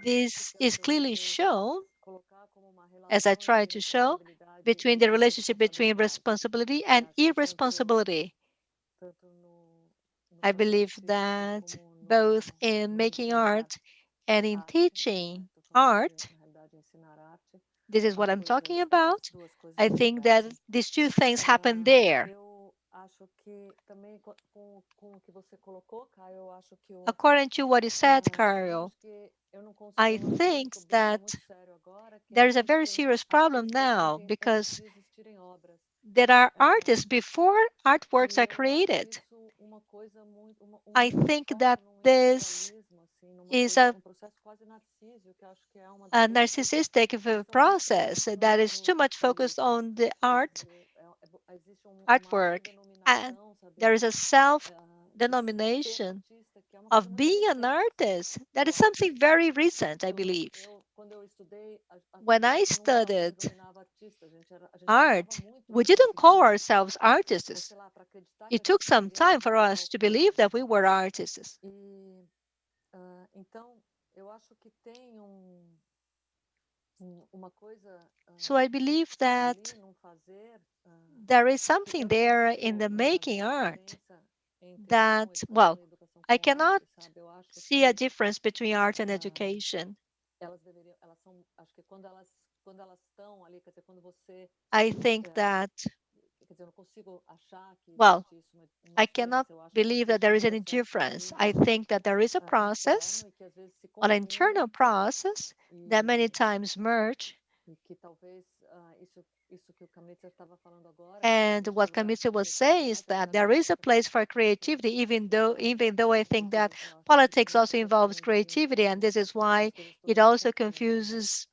this is clearly shown, as I try to show, between the relationship between responsibility and irresponsibility. I believe that both in making art and in teaching art, this is what I'm talking about. I think that these two things happen there. According to what you said, Caio, I think that there is a very serious problem now, because there are artists before artworks are created. I think that this is a narcissistic process that is too much focused on the artwork. And there is a self-denomination of being an artist. That is something very recent, I believe. When I studied art, we didn't call ourselves artists. It took some time for us to believe that we were artists. So I believe that there is something there in the making art that, well, I cannot see a difference between art and education. I think that, well, I cannot believe that there is any difference. I think that there is a process, an internal process that many times merge. And what Camnitzer was saying is that there is a place for creativity, even though I think that politics also involves creativity, and this is why it also confuses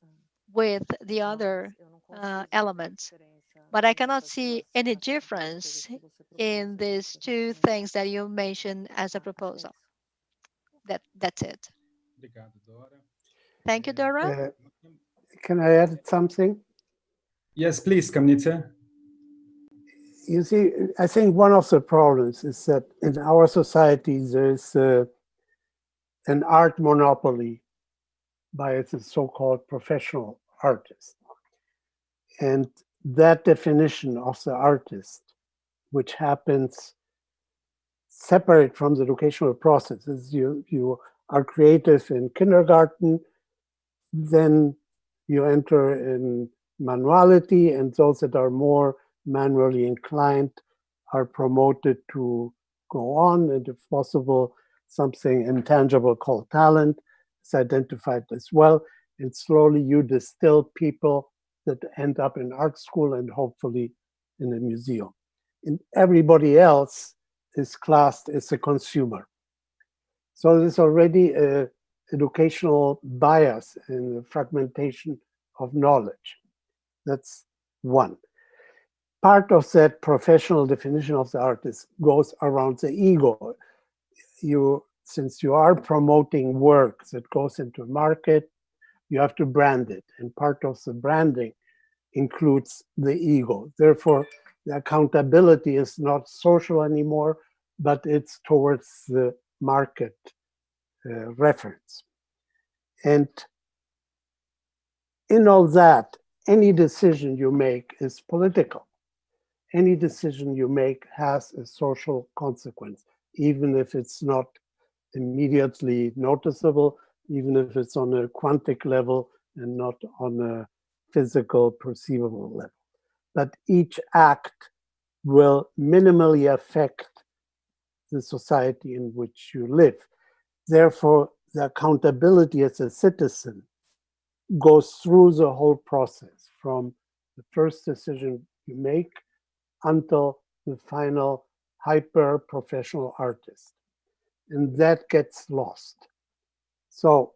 with the other elements. But I cannot see any difference in these two things that you mentioned as a proposal. That's it. Thank you, Dora. Can I add something? Yes, please, Camnitzer. You see, I think one of the problems is that in our society there is an art monopoly by the so-called professional artist. And that definition of the artist, which happens separate from the educational process, is you are creative in kindergarten, then you enter in manuality, and those that are more manually inclined are promoted to go on, and if possible, something intangible called talent is identified as well, and slowly you distill people that end up in art school and hopefully in a museum. And everybody else is classed as a consumer. So there's already an educational bias in the fragmentation of knowledge. That's one. Part of that professional definition of the artist goes around the ego. Since you are promoting work that goes into a market, you have to brand it. And part of the branding includes the ego. Therefore, the accountability is not social anymore, but it's towards the market reference. And in all that, any decision you make is political. Any decision you make has a social consequence, even if it's not immediately noticeable, even if it's on a quantic level and not on a physical, perceivable level. But each act will minimally affect the society in which you live. Therefore, the accountability as a citizen goes through the whole process, from the first decision you make until the final hyper-professional artist. And that gets lost. So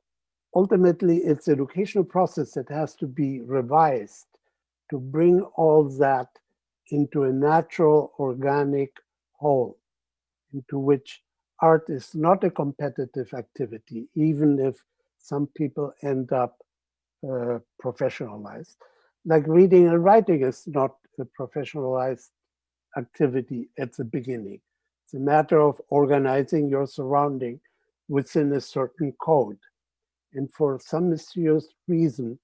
ultimately, it's the educational process that has to be revised to bring all that into a natural, organic whole, into which art is not a competitive activity, even if some people end up professionalized. Like reading and writing is not a professionalized activity at the beginning. It's a matter of organizing your surrounding within a certain code. And for some mysterious reason,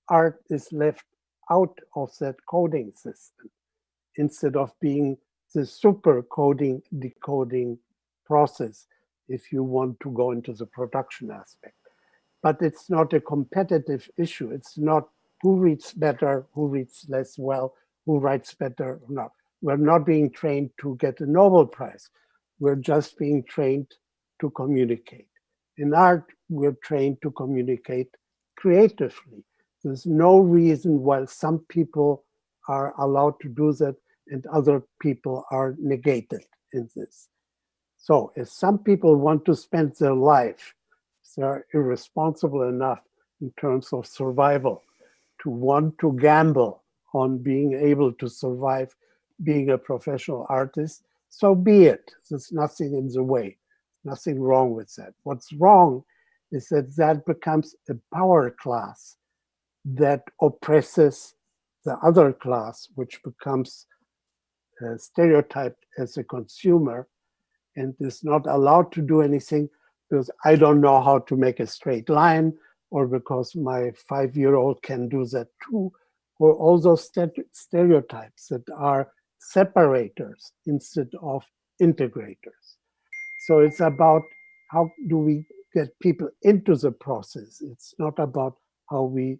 art is left out of that coding system instead of being the super coding, decoding process if you want to go into the production aspect. But it's not a competitive issue. It's not who reads better, who reads less well, who writes better or not. We're not being trained to get a Nobel Prize. We're just being trained to communicate. In art, we're trained to communicate creatively. There's no reason why some people are allowed to do that and other people are negated in this. So if some people want to spend their life, they're irresponsible enough in terms of survival to want to gamble on being able to survive being a professional artist, so be it. There's nothing in the way, nothing wrong with that. What's wrong is that that becomes a power class that oppresses the other class, which becomes stereotyped as a consumer and is not allowed to do anything because I don't know how to make a straight line, or because my 5-year-old can do that too, or all those stereotypes that are separators instead of integrators. So it's about how do we get people into the process. It's not about how we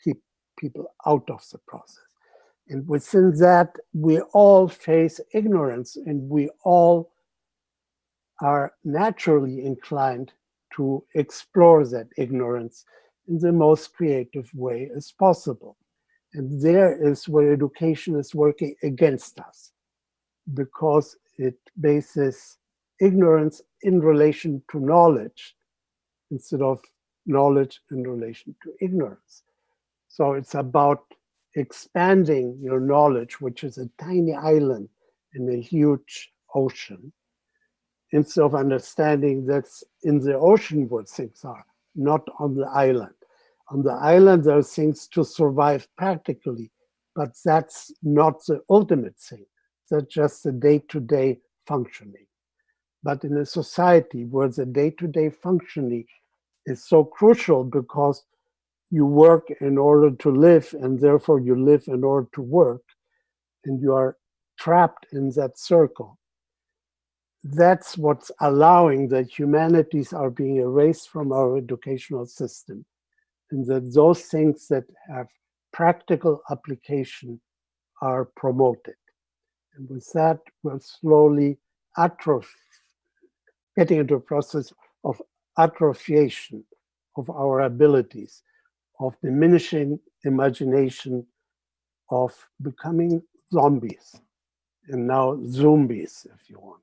keep people out of the process. And within that, we all face ignorance, and we all are naturally inclined to explore that ignorance in the most creative way as possible. And there is where education is working against us, because it bases ignorance in relation to knowledge instead of knowledge in relation to ignorance. So it's about expanding your knowledge, which is a tiny island in a huge ocean, instead of understanding that's in the ocean where things are, not on the island. On the island, there are things to survive practically, but that's not the ultimate thing. That's just the day-to-day functioning. But in a society where the day-to-day functioning is so crucial because you work in order to live, and therefore you live in order to work, and you are trapped in that circle. That's what's allowing that humanities are being erased from our educational system, and that those things that have practical application are promoted. And with that, we're slowly getting into a process of atrophiation of our abilities, of diminishing imagination, of becoming zombies, and now zombies, if you want.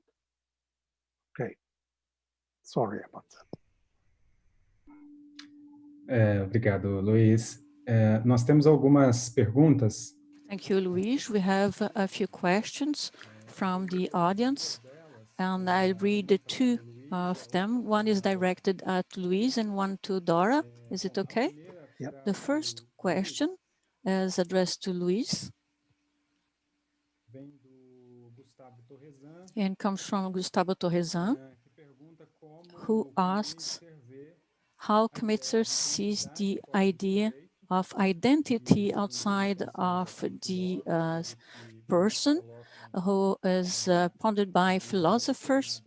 Okay, sorry about that. Obrigado, Luiz. Nós temos algumas perguntas. Thank you, Luiz. We have a few questions from the audience, and I'll read the two of them. One is directed at Luiz and one to Dora. Is it okay? Yep. The first question is addressed to Luiz and comes from Gustavo Torrezan, who asks how Camnitzer sees the idea of identity outside of the person, who is pondered by philosophers,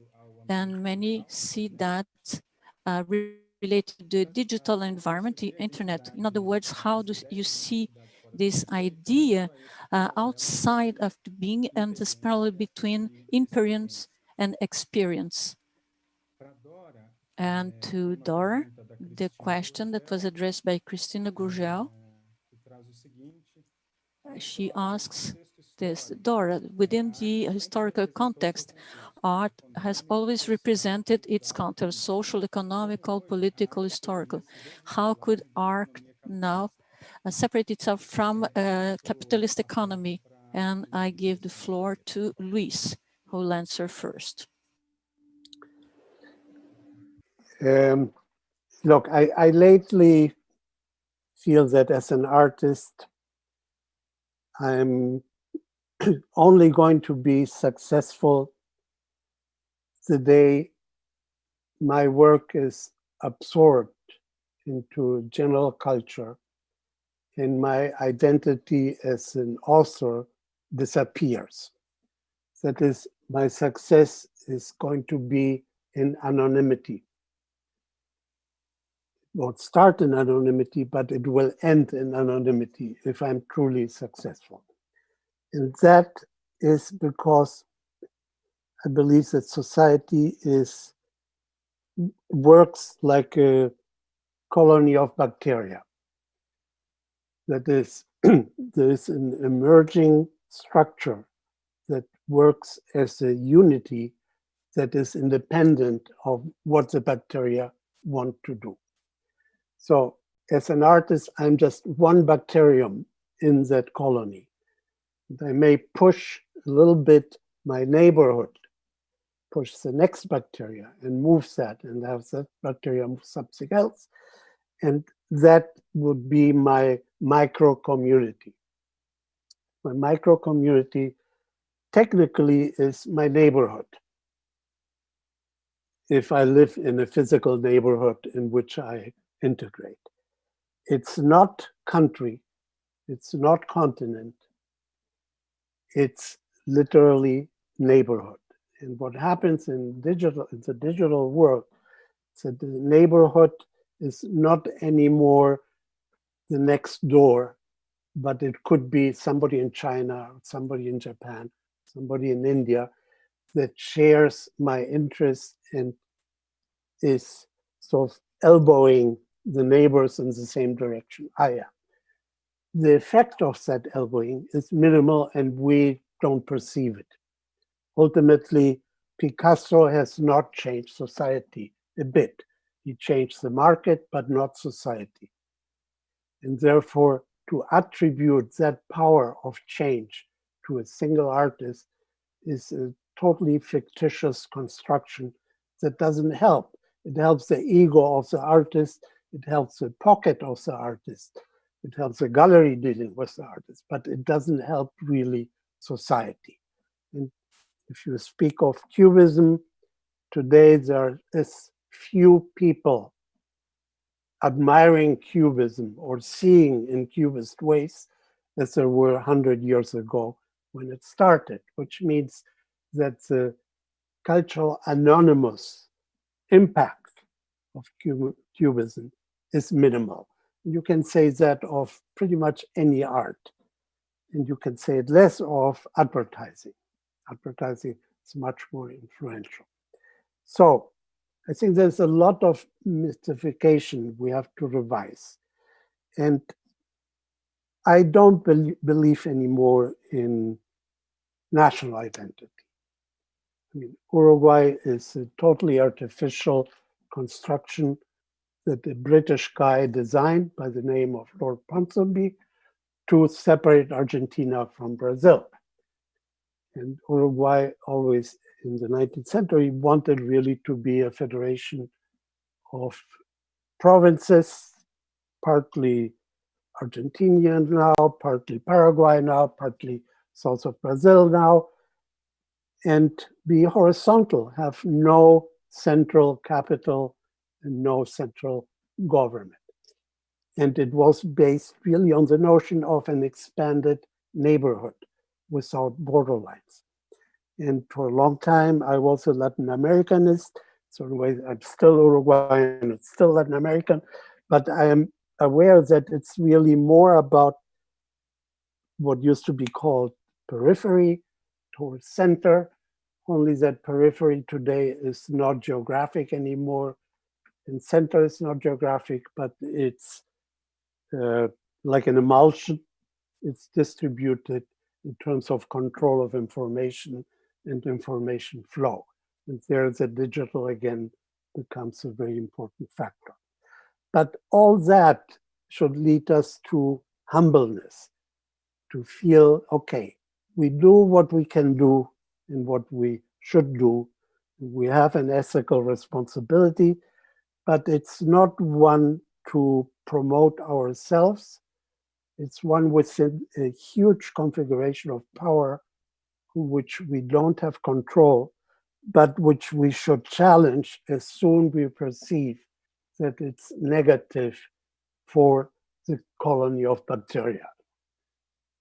and many see that related to the digital environment, the internet. In other words, how do you see this idea outside of the being and this parallel between inference and experience? And to Dora, the question that was addressed by Cristina Gurgel, she asks this: Dora, within the historical context, art has always represented its context, social, economical, political, historical. How could art now separate itself from a capitalist economy? And I give the floor to Luis, who will answer first. Look, I lately feel that as an artist, I'm only going to be successful the day my work is absorbed into general culture and my identity as an author disappears. That is, my success is going to be in anonymity. It won't start in anonymity, but it will end in anonymity if I'm truly successful. And that is because I believe that society works like a colony of bacteria. That is, there is an emerging structure that works as a unity that is independent of what the bacteria want to do. So as an artist, I'm just one bacterium in that colony. I may push a little bit my neighborhood, push the next bacteria and move that, and have that bacteria move something else. And that would be my micro community. My micro community technically is my neighborhood, if I live in a physical neighborhood in which I integrate. it's not country, it's not continent, it's literally neighborhood. And what happens in the digital world is that the neighborhood is not anymore the next door, but it could be somebody in China, somebody in Japan, somebody in India that shares my interest and is sort of elbowing the neighbors in the same direction I am. The effect of that elbowing is minimal and we don't perceive it. Ultimately, Picasso has not changed society a bit. He changed the market, but not society. And therefore, to attribute that power of change to a single artist is a totally fictitious construction that doesn't help. It helps the ego of the artist, it helps the pocket of the artist, it helps the gallery dealing with the artist, but it doesn't help really society. And if you speak of Cubism, today there is few people admiring Cubism or seeing in Cubist ways as there were 100 years ago when it started, which means that the cultural anonymous impact of Cubism is minimal. You can say that of pretty much any art. And you can say it less of advertising. Advertising is much more influential. So I think there's a lot of mystification we have to revise. And I don't believe anymore in national identity. I mean, Uruguay is a totally artificial construction that a British guy designed by the name of Lord Ponsonby to separate Argentina from Brazil. And Uruguay always in the 19th century wanted really to be a federation of provinces, partly Argentinian now, partly Paraguay now, partly south of Brazil now, and be horizontal, have no central capital and no central government. And it was based really on the notion of an expanded neighborhood without borderlines. And for a long time, I was a Latin Americanist. So in a way, I'm still Uruguayan, it's still Latin American, but I am aware that it's really more about what used to be called periphery towards center, only that periphery today is not geographic anymore, and center is not geographic, but it's like an emulsion. It's distributed in terms of control of information and information flow. And there the digital again becomes a very important factor. But all that should lead us to humbleness, to feel, okay, we do what we can do and what we should do. We have an ethical responsibility, but it's not one to promote ourselves. It's one within a huge configuration of power which we don't have control, but which we should challenge as soon we perceive that it's negative for the colony of bacteria.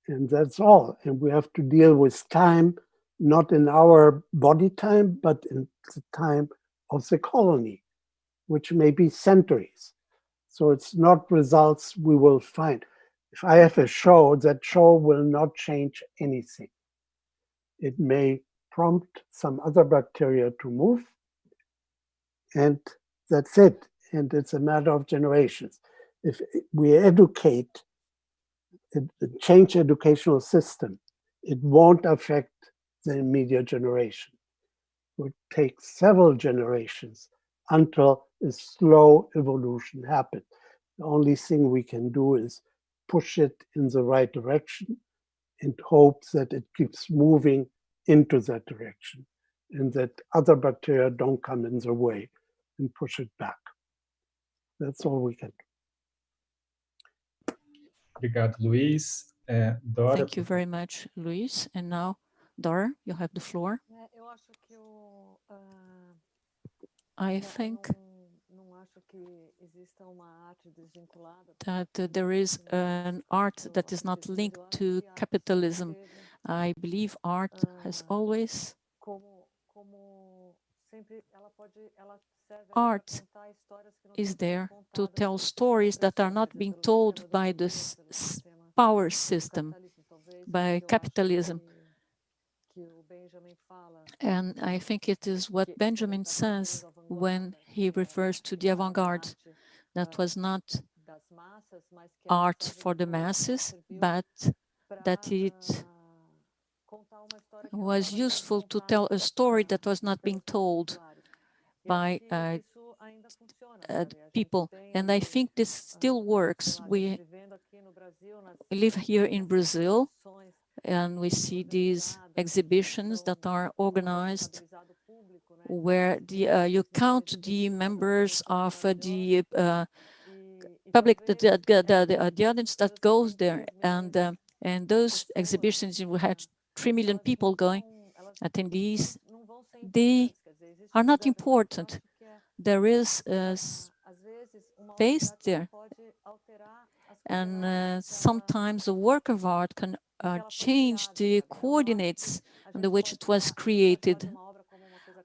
And that's all. And we have to deal with time, not in our body time, but in the time of the colony, which may be centuries. So it's not results we will find. If I have a show, that show will not change anything. It may prompt some other bacteria to move, and that's it. And it's a matter of generations. If we educate, change educational system, it won't affect the immediate generation. It would take several generations until a slow evolution happens. The only thing we can do is push it in the right direction and hope that it keeps moving into that direction and that other bacteria don't come in the way and push it back. That's all we can do. Obrigado, Luiz. Dora. Thank you very much, Luiz. And now, Dora, you have the floor. I think that there is an art that is not linked to capitalism. I believe art has always art is there to tell stories that are not being told by this power system, by capitalism. And I think it is what Benjamin says when he refers to the avant-garde, that was not art for the masses, but that it was useful to tell a story that was not being told by people. And I think this still works. We live here in Brazil, and we see these exhibitions that are organized where you count the members of the public, the audience that goes there, and those exhibitions, we had 3 million people going, attendees. They are not important. There is a space there, and sometimes a work of art can change the coordinates under which it was created.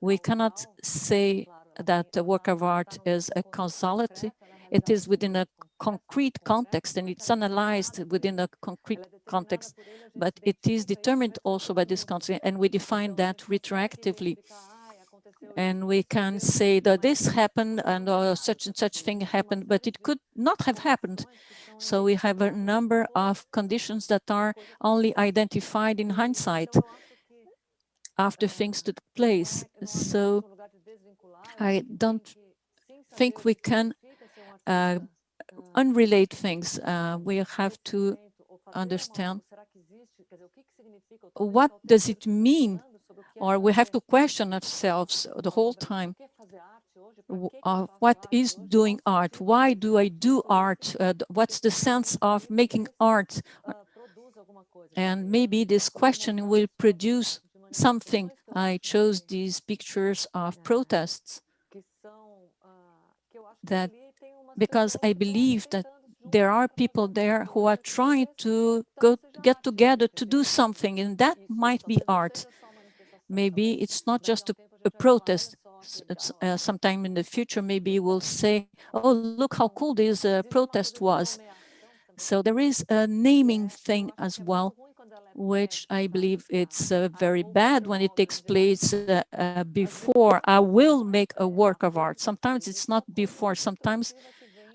We cannot say that the work of art is a causality. It is within a concrete context, and it's analyzed within a concrete context, but it is determined also by this context, and we define that retroactively. And we can say that this happened and such and such thing happened, but it could not have happened. So we have a number of conditions that are only identified in hindsight after things took place. So I don't think we can unrelate things. We have to understand what does it mean, or we have to question ourselves the whole time. What is doing art? Why do I do art? What's the sense of making art? And maybe this question will produce something. I chose these pictures of protests that because I believe that there are people there who are trying to get together to do something, and that might be art. Maybe it's not just a protest. Sometime in the future, maybe we'll say, oh, look how cool this protest was. So there is a naming thing as well, which I believe it's very bad when it takes place before I will make a work of art. Sometimes it's not before, sometimes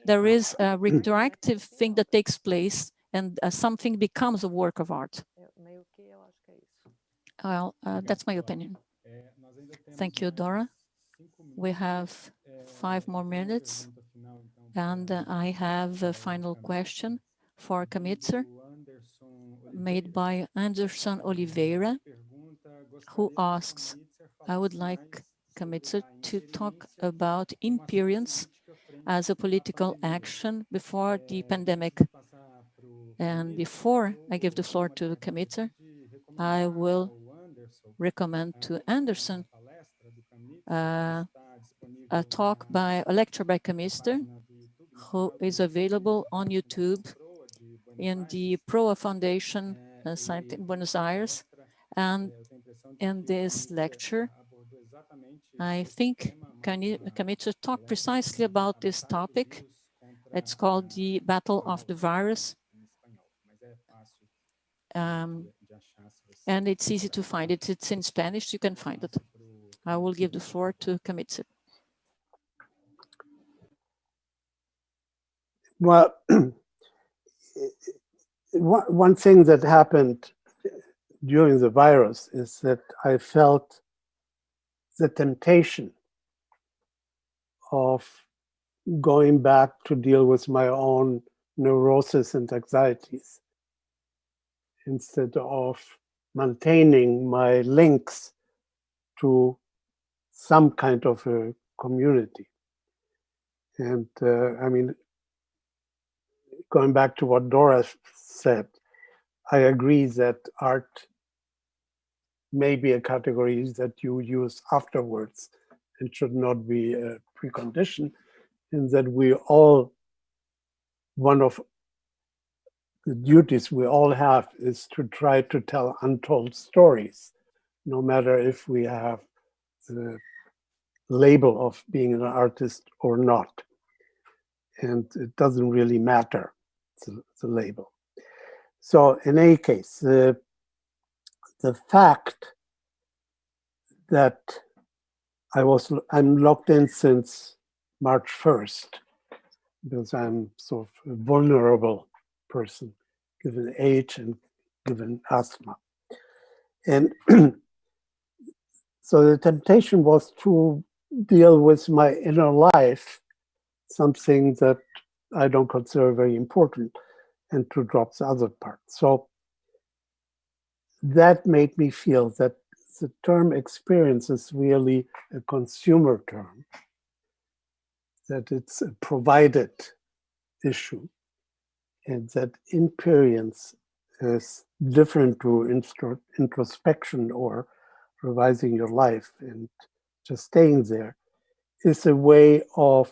there is a retroactive thing that takes place and something becomes a work of art. Well, that's my opinion. Thank you, Dora. We have 5 more minutes, and I have a final question for Camnitzer, made by Anderson Oliveira, who asks, I would like Camnitzer to talk about imperience as a political action before the pandemic. And before I give the floor to Camnitzer, I will recommend to Anderson a talk by a lecture by Camnitzer, who is available on YouTube in the Proa Foundation site in Buenos Aires. And in this lecture, I think Camnitzer talked precisely about this topic. It's called the Battle of the Virus. And it's easy to find it. It's in Spanish, you can find it. I will give the floor to Camnitzer. Well, one thing that happened during the virus is that I felt the temptation of going back to deal with my own neurosis and anxieties instead of maintaining my links to some kind of a community. And I mean, going back to what Dora said, I agree that art may be a category that you use afterwards and should not be a precondition. and that we all, one of the duties we all have is to try to tell untold stories, no matter if we have the label of being an artist or not. And it doesn't really matter, the label. So in any case, the fact that I'm locked in since March 1st, because I'm sort of a vulnerable person, given age and given asthma. And so the temptation was to deal with my inner life, something that I don't consider very important, and to drop the other part. So that made me feel that the term experience is really a consumer term, that it's a provided issue, and that experience is different to introspection or revising your life and just staying there. It's a way of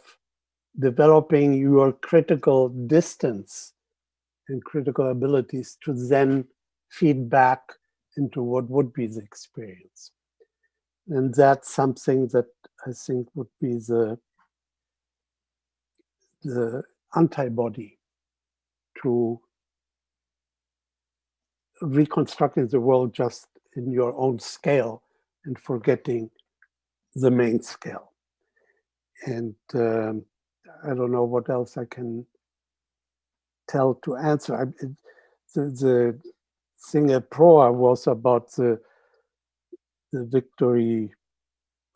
developing your critical distance and critical abilities to then feed back into what would be the experience. And that's something that I think would be the antibody to reconstructing the world just in your own scale and forgetting the main scale. And I don't know what else I can tell to answer. The thing at Proa was about the victory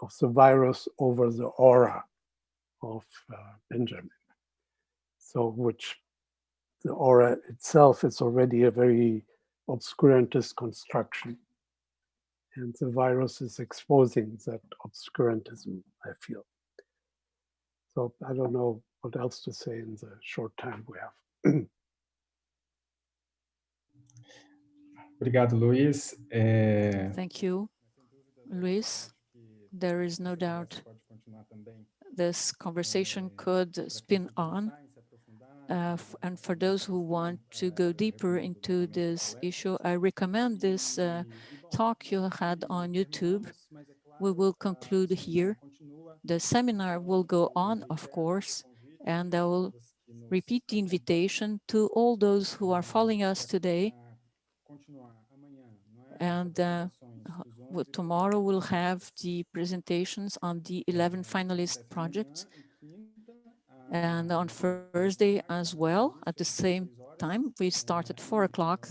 of the virus over the aura of Benjamin. So which the aura itself is already a very obscurantist construction. And the virus is exposing that obscurantism, I feel. So I don't know what else to say in the short time we have. Obrigado, Luiz. Thank you, Luiz. There is no doubt this conversation could spin on. And for those who want to go deeper into this issue, I recommend this talk you had on YouTube. We will conclude here. The seminar will go on, of course, and I will repeat the invitation to all those who are following us today. And tomorrow we'll have the presentations on the 11 finalist projects. And on Thursday as well, at the same time, we start at 4 o'clock.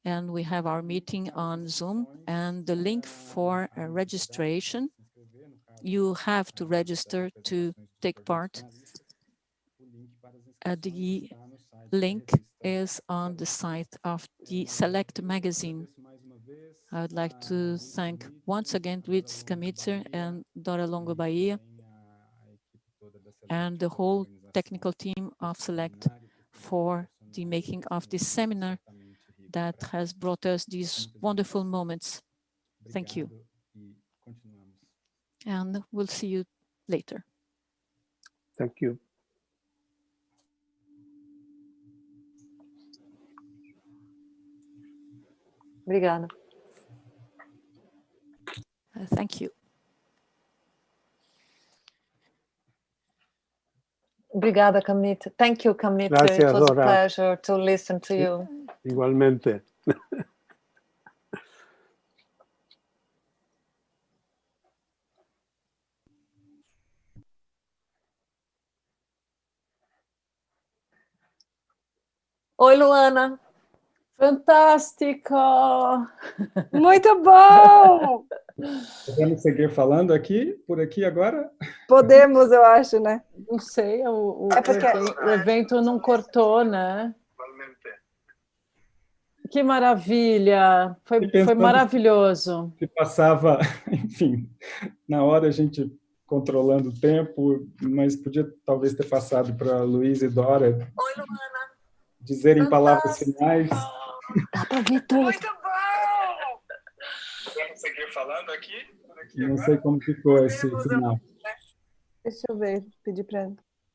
And we have our meeting on Zoom. And the link for registration, you have to register to take part. The link is on the site of the seLecT magazine. I would like to thank once again Luiz Camnitzer and Dora Longo, Bahia, and the whole technical team of seLecT for the making of this seminar that has brought us these wonderful moments. Thank you. And we'll see you later. Thank you. Obrigada. Thank you. Obrigada, Camnitzer. Thank you, Camnitzer. Gracias, it was Dora. a pleasure to listen to you. Igualmente. Oi, Luana. Fantástico! Muito bom! Podemos seguir falando aqui, por aqui agora? Podemos, eu acho, né? Não sei, o porque evento não cortou, né? Que maravilha! Foi maravilhoso. Que passava, enfim, na hora a gente controlando o tempo, mas podia talvez ter passado para Luiz e Dora. Oi, Luana. Dizerem palavras finais. Dá para ver tudo. Muito bom! Podemos seguir falando aqui? Não sei como ficou esse final. Deixa eu ver, pedir para...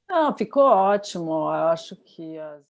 Não, ficou ótimo. Eu acho que as